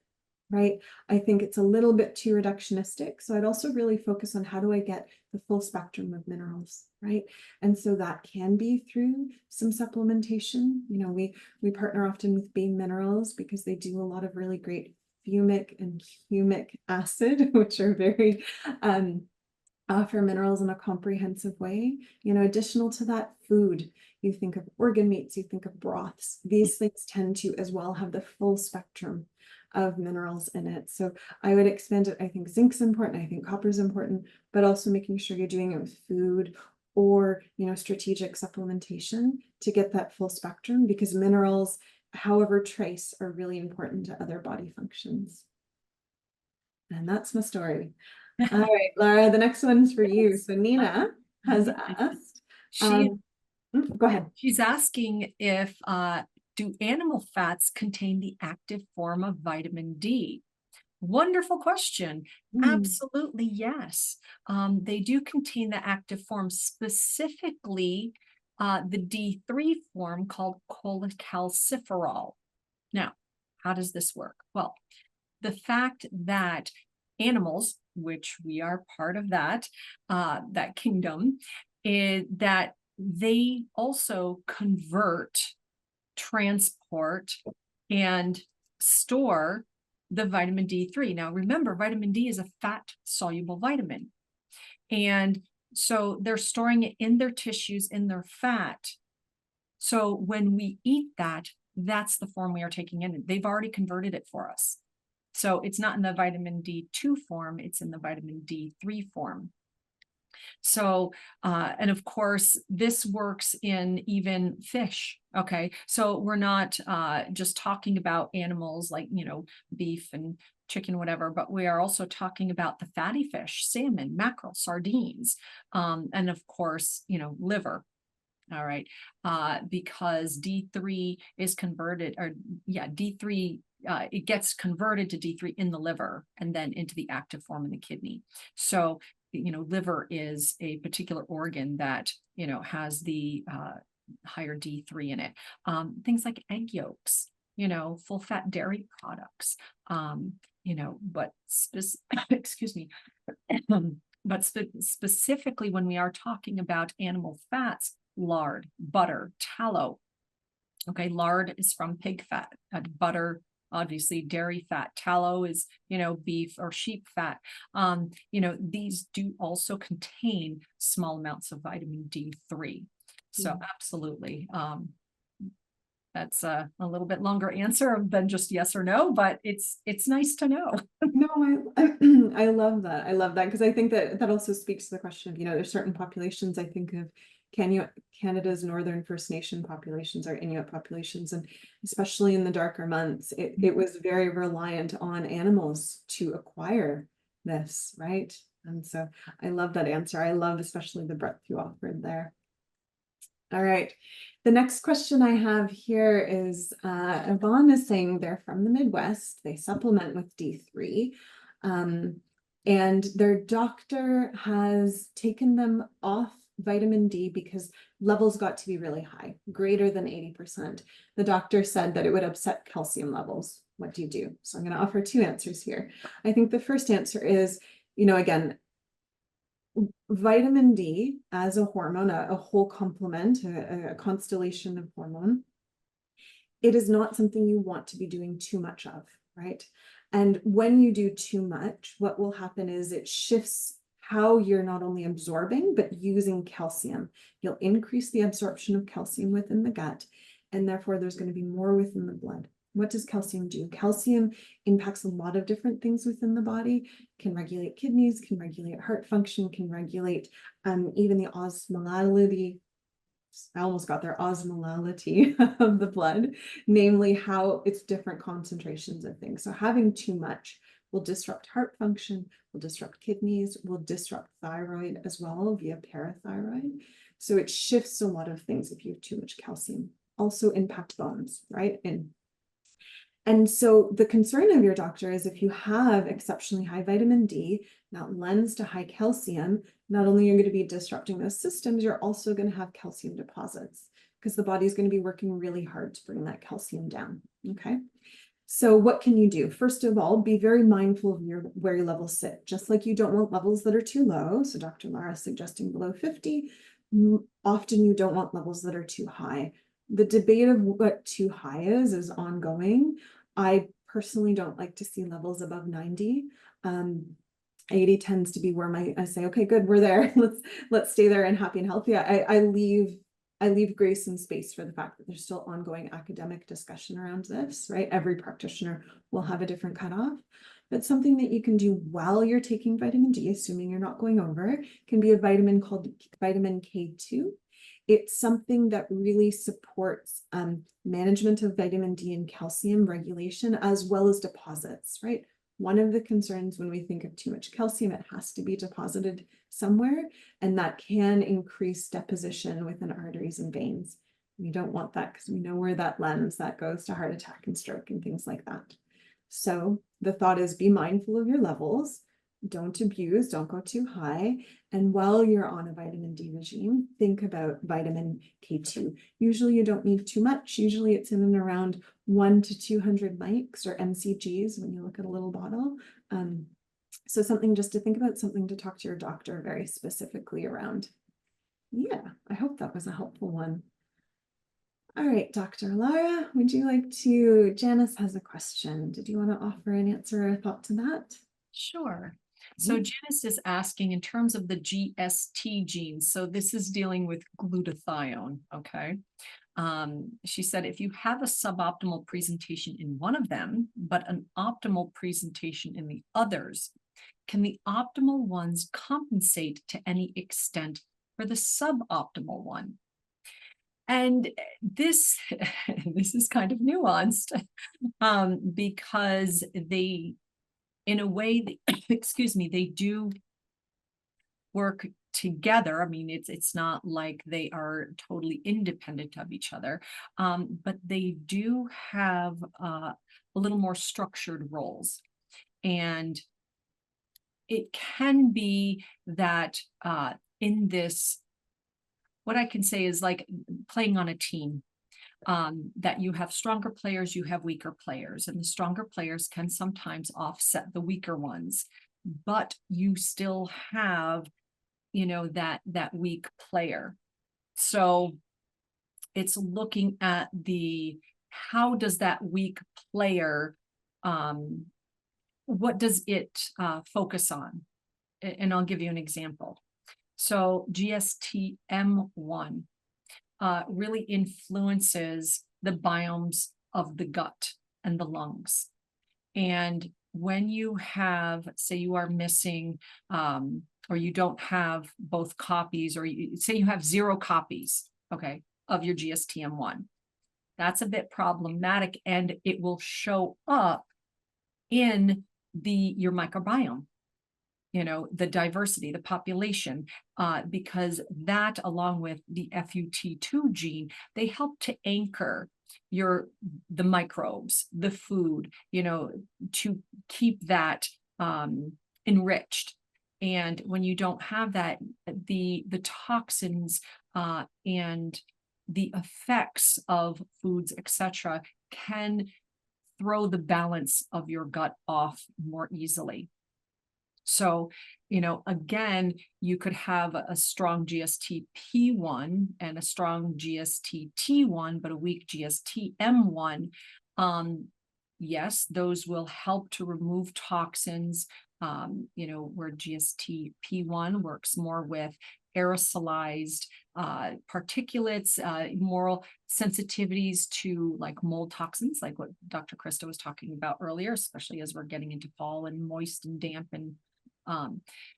right? I think it's a little bit too reductionistic. So I'd also really focus on how do I get the full spectrum of minerals, right? And so that can be through some supplementation. You know, we partner often with Beam Minerals because they do a lot of really great fumic and humic acid, which are very offer minerals in a comprehensive way. You know, additional to that, food, you think of organ meats, you think of broths. These things tend to as well have the full spectrum of minerals in it. So I would expand it. I think zinc's important. I think copper's important, but also making sure you're doing it with food or, you know, strategic supplementation to get that full spectrum, because minerals, however trace, are really important to other body functions. And that's my story. All right, Laura, the next one's for you. So Nina has asked, She go ahead. she's asking if do animal fats contain the active form of vitamin D? Wonderful question. Absolutely, yes. They do contain the active form, specifically the D3 form called cholecalciferol. Now, how does this work? Well, the fact that animals, which we are part of that kingdom, is that they also convert, transport, and store the vitamin D3. Now, remember, vitamin D is a fat-soluble vitamin. And so they're storing it in their tissues, in their fat. So when we eat that, that's the form we are taking in. They've already converted it for us. So it's not in the vitamin D2 form, it's in the vitamin D3 form. So, and of course, this works in even fish. Okay. So we're not just talking about animals like, you know, beef and chicken, whatever, but we are also talking about the fatty fish, salmon, mackerel, sardines, and of course, you know, liver. All right. Because D3 is converted, or yeah, D3, it gets converted to D3 in the liver and then into the active form in the kidney. So, you know, liver is a particular organ that, you know, has the higher D3 in it. Things like egg yolks, you know, full fat dairy products, you know, but excuse me, but specifically when we are talking about animal fats, lard, butter, tallow. Okay, lard is from pig fat, butter, obviously dairy fat, tallow is, you know, beef or sheep fat. You know, these do also contain small amounts of vitamin D3. So absolutely. That's a little bit longer answer than just yes or no, but it's nice to know. No, I love that. I love that because I think that that also speaks to the question of, you know, there's certain populations. I think of Canada's Northern First Nation populations, or Inuit populations, and especially in the darker months, it was very reliant on animals to acquire this, right? And so I love that answer. I love especially the breadth you offered there. All right. The next question I have here is Yvonne is saying they're from the Midwest. They supplement with D3. And their doctor has taken them off vitamin D because levels got to be really high, greater than 80%. The doctor said that it would upset calcium levels. What do you do? So I'm going to offer two answers here. I think the first answer is, you know, again, vitamin D as a hormone, a whole complement, a constellation of hormone, it is not something you want to be doing too much of, right? And when you do too much, what will happen is it shifts how you're not only absorbing, but using calcium. You'll increase the absorption of calcium within the gut, and therefore there's going to be more within the blood. What does calcium do? Calcium impacts a lot of different things within the body, can regulate kidneys, can regulate heart function, can regulate even the osmolality I almost got their osmolality of the blood, namely how it's different concentrations of things. So having too much will disrupt heart function, will disrupt kidneys, will disrupt thyroid as well via parathyroid. So it shifts a lot of things if you have too much calcium. Also impact bones, right? And so the concern of your doctor is if you have exceptionally high vitamin D, that lends to high calcium, not only are you going to be disrupting those systems, you're also going to have calcium deposits because the body is going to be working really hard to bring that calcium down. Okay. So what can you do? First of all, be very mindful of where your levels sit. Just like you don't want levels that are too low. So Dr. Lara is suggesting below 50. Often you don't want levels that are too high. The debate of what too high is ongoing. I personally don't like to see levels above 90. 80 tends to be where I say, okay, good, we're there. Let's stay there and happy and healthy. I leave grace and space for the fact that there's still ongoing academic discussion around this, right? Every practitioner will have a different cutoff, but something that you can do while you're taking vitamin D, assuming you're not going over, can be a vitamin called vitamin K2. It's something that really supports management of vitamin D and calcium regulation, as well as deposits, right? One of the concerns when we think of too much calcium, it has to be deposited somewhere, and that can increase deposition within arteries and veins. We don't want that because we know where that lends, that goes to heart attack and stroke and things like that. So the thought is be mindful of your levels, don't abuse, don't go too high. And while you're on a vitamin D regime, think about vitamin K2. Usually you don't need too much. Usually it's in and around 1 to 200 mics or mcgs when you look at a little bottle. So something just to think about, something to talk to your doctor very specifically around. Yeah, I hope that was a helpful one. All right, Dr. Lara, would you like to, Janice has a question. Did you want to offer an answer or a thought to that? Sure. So Janice is asking in terms of the GST genes. So this is dealing with glutathione, okay? She said, if you have a suboptimal presentation in one of them, but an optimal presentation in the others, can the optimal ones compensate to any extent for the suboptimal one? And this, this is kind of nuanced because they, in a way, excuse me, they do work together. I mean, it's not like they are totally independent of each other, but they do have a little more structured roles. And it can be that in this, what I can say is like playing on a team. That you have stronger players, you have weaker players, and the stronger players can sometimes offset the weaker ones, but you still have, you know, that weak player. So it's looking at how does that weak player, what does it focus on? And I'll give you an example. So GSTM1 really influences the biomes of the gut and the lungs. And when you have, say you are missing, or you don't have both copies, or say you have 0 copies, okay, of your GSTM1, that's a bit problematic, and it will show up in your microbiome, you know, the diversity, the population, because that, along with the FUT2 gene, they help to anchor the microbes, the food, you know, to keep that enriched. And when you don't have that, the toxins and the effects of foods, etc., can throw the balance of your gut off more easily. So, you know, again, you could have a strong GSTP1 and a strong GSTT1, but a weak GSTM1. Yes, those will help to remove toxins, you know, where GSTP1 works more with aerosolized particulates, moral sensitivities to like mold toxins, like what Dr. Krista was talking about earlier, especially as we're getting into fall and moist and damp. And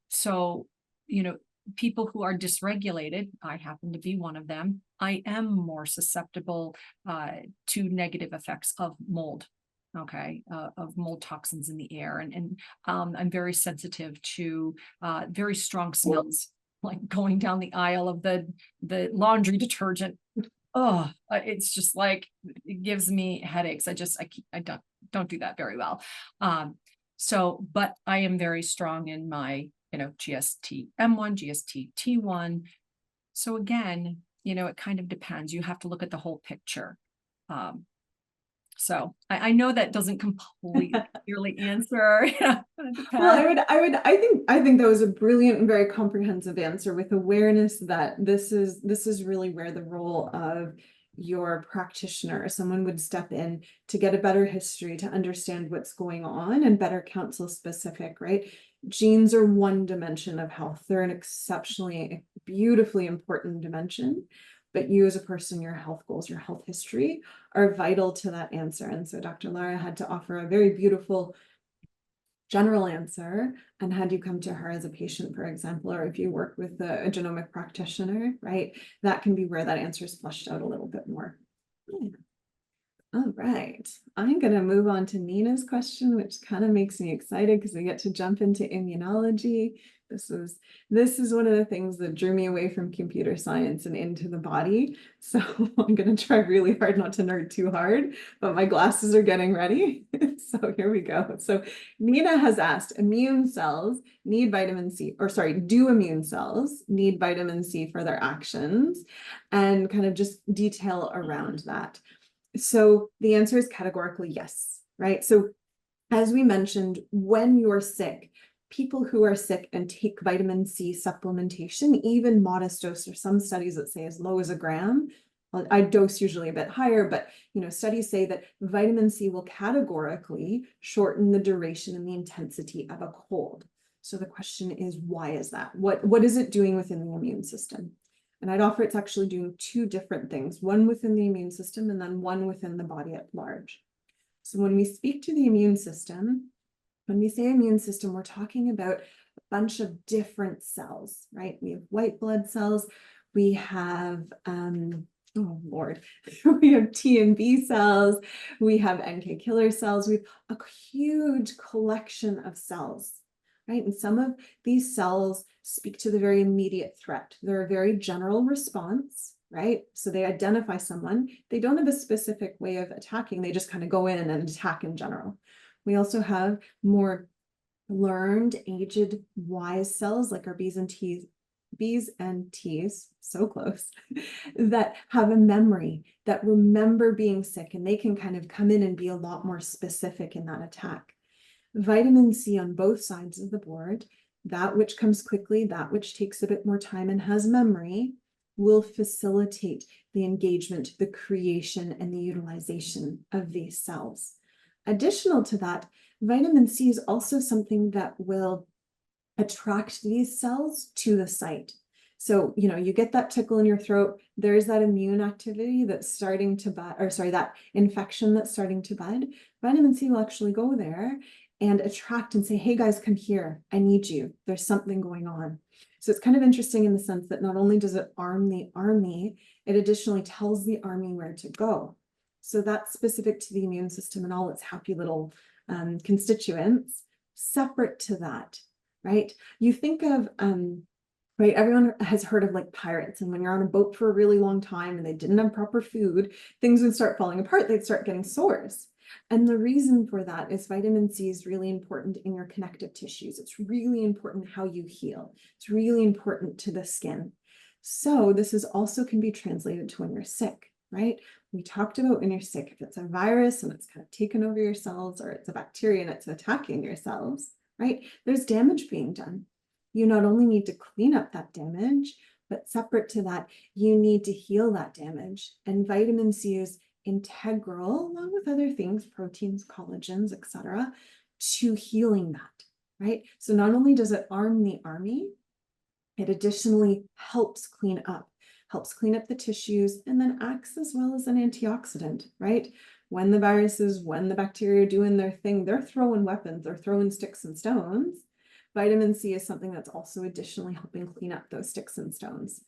so, you know, people who are dysregulated, I happen to be one of them, I am more susceptible to negative effects of mold. Okay, of mold toxins in the air, and I'm very sensitive to very strong smells, like going down the aisle of the laundry detergent. Oh, it's just like it gives me headaches. I don't do that very well. So, but I am very strong in my, GST M1, GST T1. So again, it kind of depends. You have to look at the whole picture. Um, so I know that doesn't completely clearly answer. Well, I think that was a brilliant and very comprehensive answer with awareness that this is really where the role of your practitioner, someone would step in to get a better history, to understand what's going on and better counsel specific, right? Genes are one dimension of health. They're an exceptionally, beautifully important dimension. But you as a person, your health goals, your health history are vital to that answer. And so Dr. Lara had to offer a very beautiful general answer. And had you come to her as a patient, for example, or if you work with a genomic practitioner, right, that can be where that answer is fleshed out a little bit more. Yeah. All right, I'm going to move on to Nina's question, which kind of makes me excited because we get to jump into immunology. This is one of the things that drew me away from computer science and into the body. So I'm going to try really hard not to nerd too hard, but my glasses are getting ready. So here we go. So Nina has asked, immune cells need vitamin C, or sorry, do immune cells need vitamin C for their actions? And kind of just detail around that. So the answer is categorically yes, right? So as we mentioned, when you're sick, people who are sick and take vitamin C supplementation, even modest dose, or some studies that say as low as a gram, I dose usually a bit higher, but studies say that vitamin C will categorically shorten the duration and the intensity of a cold. So the question is, why is that? What is it doing within the immune system? And I'd offer it's actually doing two different things, one within the immune system and then one within the body at large. So when we speak to the immune system, when we say immune system, we're talking about a bunch of different cells, right? We have white blood cells, we have, oh Lord, we have T and B cells, we have NK killer cells, we have a huge collection of cells, right? And some of these cells speak to the very immediate threat. They're a very general response, right? So they identify someone. They don't have a specific way of attacking. They just kind of go in and attack in general. We also have more learned, aged, wise cells like our B's and T's, so close, that have a memory, that remember being sick, and they can kind of come in and be a lot more specific in that attack. Vitamin C on both sides of the board, that which comes quickly, that which takes a bit more time and has memory, will facilitate the engagement, the creation, and the utilization of these cells. Additional to that, vitamin C is also something that will attract these cells to the site. So, you get that tickle in your throat, there's that immune activity that's starting to bud, or sorry, that infection that's starting to bud. Vitamin C will actually go there and attract and say, hey guys, come here, I need you, there's something going on. So it's kind of interesting in the sense that not only does it arm the army, it additionally tells the army where to go. So that's specific to the immune system and all its happy little constituents. Separate to that, right? You think of, right, everyone has heard of like pirates, and when you're on a boat for a really long time and they didn't have proper food, things would start falling apart, they'd start getting sores. And the reason for that is vitamin C is really important in your connective tissues. It's really important how you heal. It's really important to the skin. So this is also can be translated to when you're sick, right? We talked about when you're sick, if it's a virus and it's kind of taken over your cells, or it's a bacteria and it's attacking your cells, right? There's damage being done. You not only need to clean up that damage, but separate to that, you need to heal that damage. And vitamin C is integral, along with other things, proteins, collagens, etc., to healing that, right? So not only does it arm the army, it additionally helps clean up the tissues, and then acts as well as an antioxidant, right? When the viruses, when the bacteria are doing their thing, they're throwing weapons, they're throwing sticks and stones. vitamin C is something that's also additionally helping clean up those sticks and stones.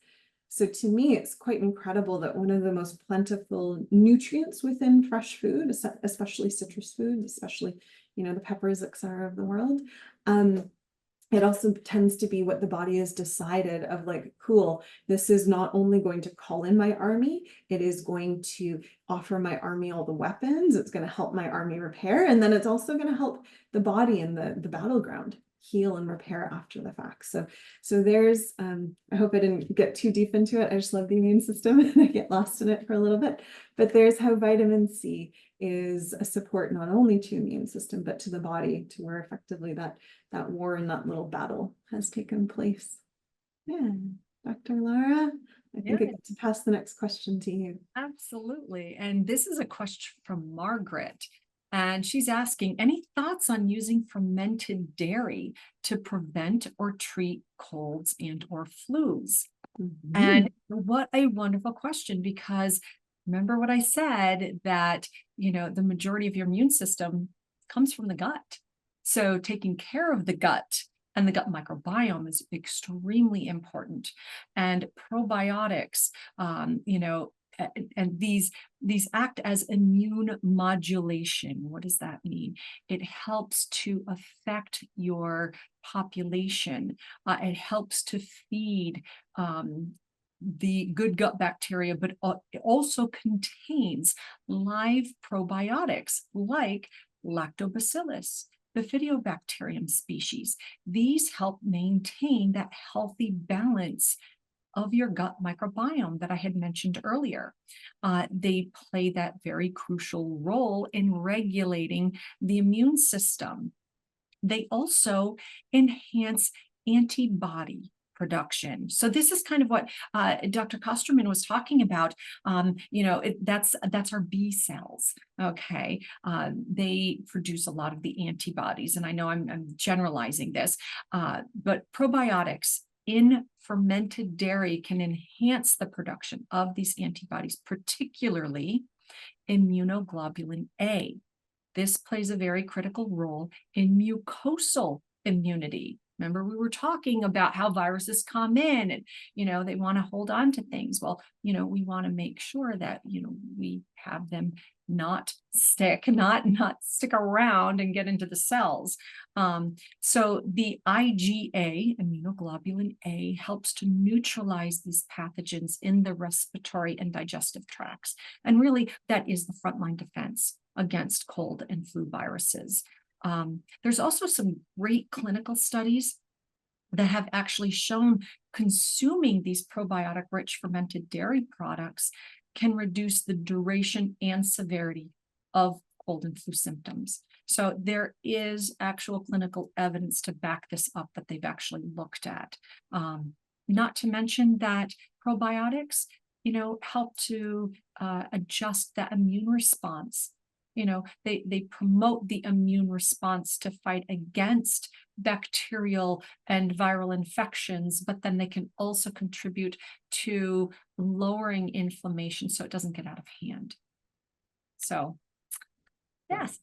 So to me, it's quite incredible that one of the most plentiful nutrients within fresh food, especially citrus foods, especially, the peppers, etc. of the world, it also tends to be what the body has decided of like, cool, this is not only going to call in my army, it is going to offer my army all the weapons, it's going to help my army repair, and then it's also going to help the body in the battleground heal and repair after the fact. So there's, I hope I didn't get too deep into it. I just love the immune system and I get lost in it for a little bit, but there's how vitamin C is a support not only to immune system, but to the body, to where effectively that war and that little battle has taken place. Yeah, Dr. Lara, I think I get to pass the next question to you. Absolutely. And this is a question from Margaret. And she's asking, any thoughts on using fermented dairy to prevent or treat colds and or flus? And what a wonderful question, because remember what I said, that, the majority of your immune system comes from the gut. So taking care of the gut and the gut microbiome is extremely important. And probiotics, and these act as immune modulation. What does that mean? It helps to affect your population. It helps to feed the good gut bacteria, but it also contains live probiotics like lactobacillus, bifidobacterium species. These help maintain that healthy balance of your gut microbiome that I had mentioned earlier. They play that very crucial role in regulating the immune system. They also enhance antibody production. So this is kind of what Dr. Kosterman was talking about. That's our B cells. Okay, they produce a lot of the antibodies, and I know I'm generalizing this, but probiotics in fermented dairy can enhance the production of these antibodies, particularly immunoglobulin A. This plays a very critical role in mucosal immunity. Remember, we were talking about how viruses come in and, they want to hold on to things. Well, we want to make sure that, we have them not stick around and get into the cells. So the IgA, immunoglobulin A, helps to neutralize these pathogens in the respiratory and digestive tracts. And really, that is the frontline defense against cold and flu viruses. There's also some great clinical studies that have actually shown consuming these probiotic-rich fermented dairy products can reduce the duration and severity of cold and flu symptoms. So there is actual clinical evidence to back this up that they've actually looked at. Not to mention that probiotics, help to adjust that immune response. They promote the immune response to fight against bacterial and viral infections, but then they can also contribute to lowering inflammation so it doesn't get out of hand. So, yes.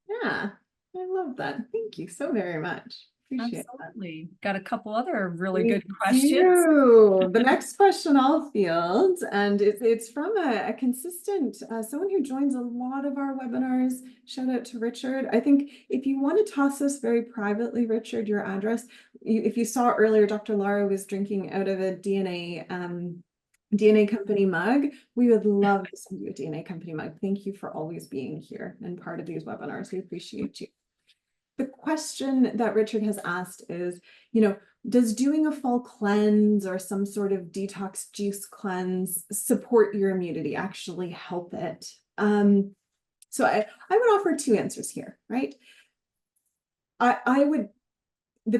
Yeah, I love that. Thank you so very much. Appreciate Absolutely. Got a couple other really We good questions. The next question I'll field, and it's from a consistent, someone who joins a lot of our webinars. Shout out to Richard. I think if you want to toss us very privately, Richard, your address, if you saw earlier, Dr. Lara was drinking out of a DNA Company mug. We would love to send you a DNA Company mug. Thank you for always being here and part of these webinars. We appreciate you. The question that Richard has asked is, does doing a fall cleanse or some sort of detox juice cleanse support your immunity, actually help it? So I would offer two answers here, right? The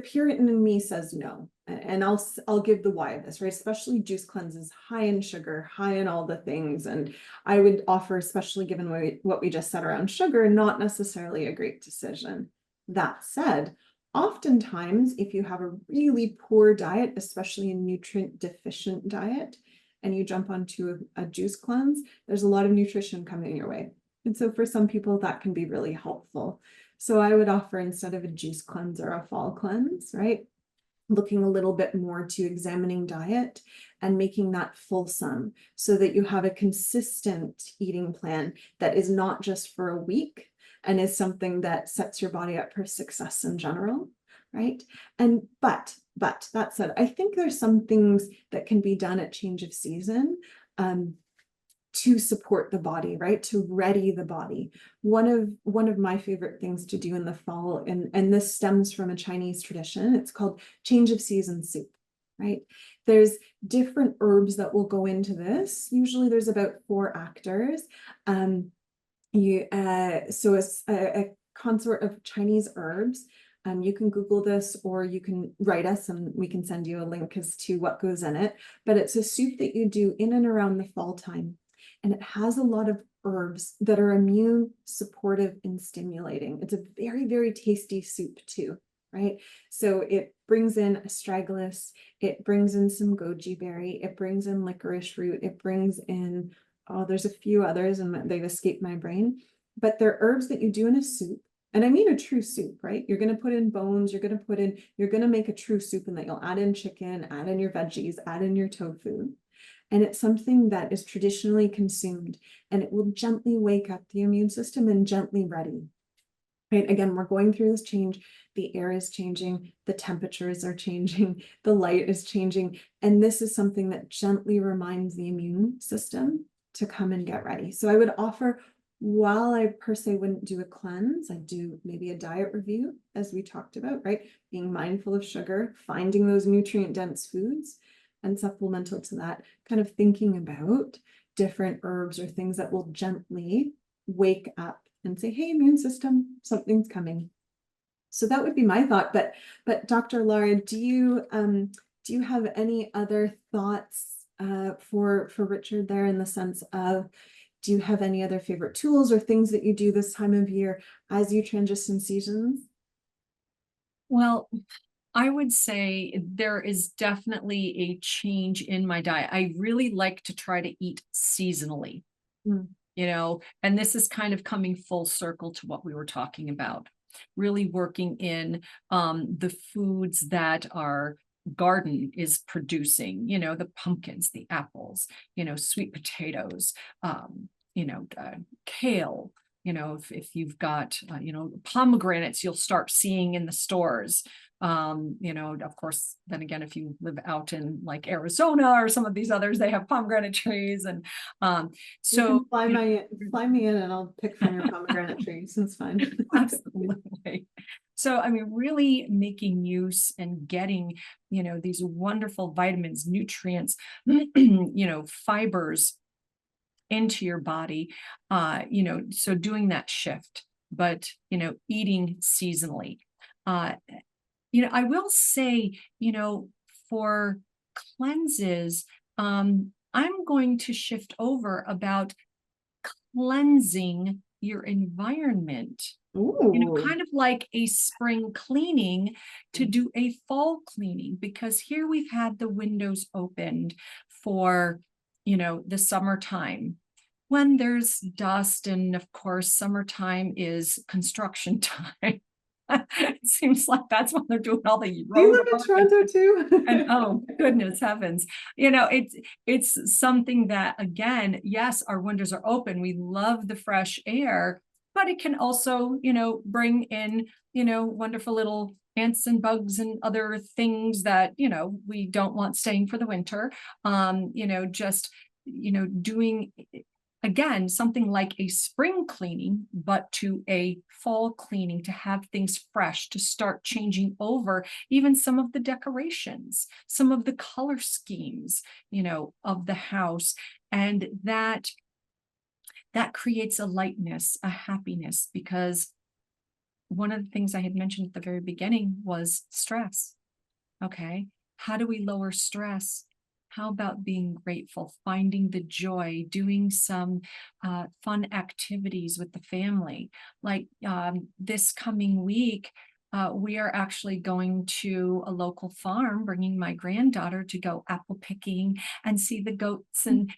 Puritan in me says no, and I'll give the why of this, right? Especially juice cleanses, high in sugar, high in all the things, and I would offer, especially given what we just said around sugar, not necessarily a great decision. That said, oftentimes, if you have a really poor diet, especially a nutrient deficient diet, and you jump onto a juice cleanse, there's a lot of nutrition coming your way. And so for some people, that can be really helpful. So I would offer, instead of a juice cleanse or a fall cleanse, right? Looking a little bit more to examining diet and making that fulsome so that you have a consistent eating plan that is not just for a week and is something that sets your body up for success in general, right? And but that said, I think there's some things that can be done at change of season. To support the body, right? To ready the body. One of my favorite things to do in the fall, and this stems from a Chinese tradition, it's called change of season soup, right? There's different herbs that will go into this. Usually there's about 4 actors. So it's a consort of Chinese herbs. You can Google this, or you can write us and we can send you a link as to what goes in it. But it's a soup that you do in and around the fall time. And it has a lot of herbs that are immune supportive and stimulating. It's a very, very tasty soup too, right? So it brings in astragalus, it brings in some goji berry, it brings in licorice root, it brings in, oh, there's a few others and they've escaped my brain, but they're herbs that you do in a soup. And I mean a true soup, right? You're going to put in bones, you're going to make a true soup, and that you'll add in chicken, add in your veggies, add in your tofu. And it's something that is traditionally consumed, and it will gently wake up the immune system and gently ready. Right? Again, we're going through this change. The air is changing, the temperatures are changing, the light is changing. And this is something that gently reminds the immune system to come and get ready. So I would offer, while I per se wouldn't do a cleanse, I'd do maybe a diet review, as we talked about, right? Being mindful of sugar, finding those nutrient-dense foods, and supplemental to that, kind of thinking about different herbs or things that will gently wake up and say, hey, immune system, something's coming. So that would be my thought. But Dr. Laura, do you have any other thoughts for Richard there, in the sense of, do you have any other favorite tools or things that you do this time of year as you transition seasons? Well, I would say there is definitely a change in my diet. I really like to try to eat seasonally, Mm. and this is kind of coming full circle to what we were talking about. Really working in the foods that our garden is producing, the pumpkins, the apples, sweet potatoes, kale. If you've got, pomegranates, you'll start seeing in the stores. Of course, then again, if you live out in like Arizona or some of these others, they have pomegranate trees. And You so can fly me in and I'll pick from your pomegranate trees. It's fine. absolutely. So, I mean, really making use and getting, these wonderful vitamins, nutrients, fibers into your body, so doing that shift, but, eating seasonally. I will say, for cleanses, I'm going to shift over about cleansing your environment, Ooh. kind of like a spring cleaning to do a fall cleaning, because here we've had the windows opened for, the summertime when there's dust. And of course, summertime is construction time. It seems like that's when they're doing all the Do you road live in work and Toronto too? oh goodness heavens, it's something that, again, yes, our windows are open, we love the fresh air, but it can also, bring in, wonderful little ants and bugs and other things that, we don't want staying for the winter. Just, doing, again, something like a spring cleaning, but to a fall cleaning, to have things fresh, to start changing over even some of the decorations, some of the color schemes, of the house. And that creates a lightness, a happiness, because one of the things I had mentioned at the very beginning was stress. Okay. How do we lower stress? How about being grateful, finding the joy, doing some fun activities with the family? Like this coming week, we are actually going to a local farm, bringing my granddaughter to go apple picking and see the goats and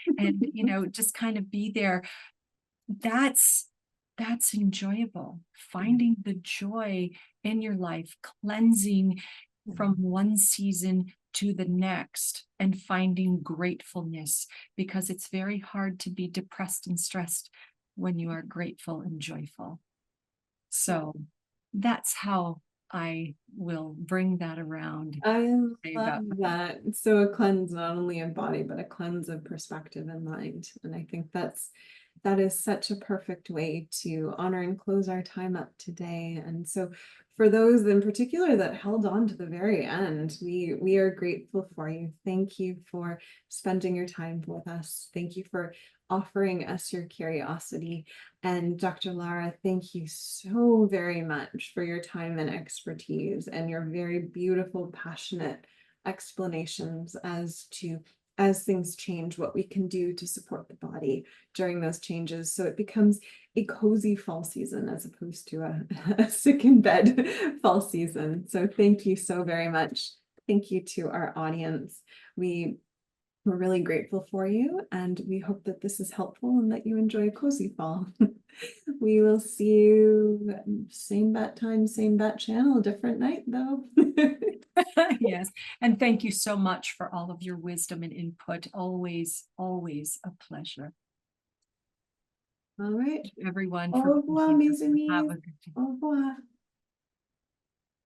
just kind of be there. That's that's enjoyable. Finding the joy in your life, cleansing from one season to the next, and finding gratefulness, because it's very hard to be depressed and stressed when you are grateful and joyful. So that's how I will bring that around. I Say love about that. So a cleanse not only of body, but a cleanse of perspective and mind. And I think that is such a perfect way to honor and close our time up today. And so for those in particular that held on to the very end, we are grateful for you. Thank you for spending your time with us. Thank you for offering us your curiosity. And Dr. Lara, thank you so very much for your time and expertise and your very beautiful, passionate explanations as things change, what we can do to support the body during those changes, so it becomes a cozy fall season as opposed to a sick in bed fall season. So thank you so very much. Thank you to our audience. We're really grateful for you, and we hope that this is helpful and that you enjoy a cozy fall. We will see you same bat time, same bat channel, different night though. yes. And thank you so much for all of your wisdom and input. Always, always a pleasure. All right. Everyone Au for revoir, being mes here. Have amis. a good day. Au revoir.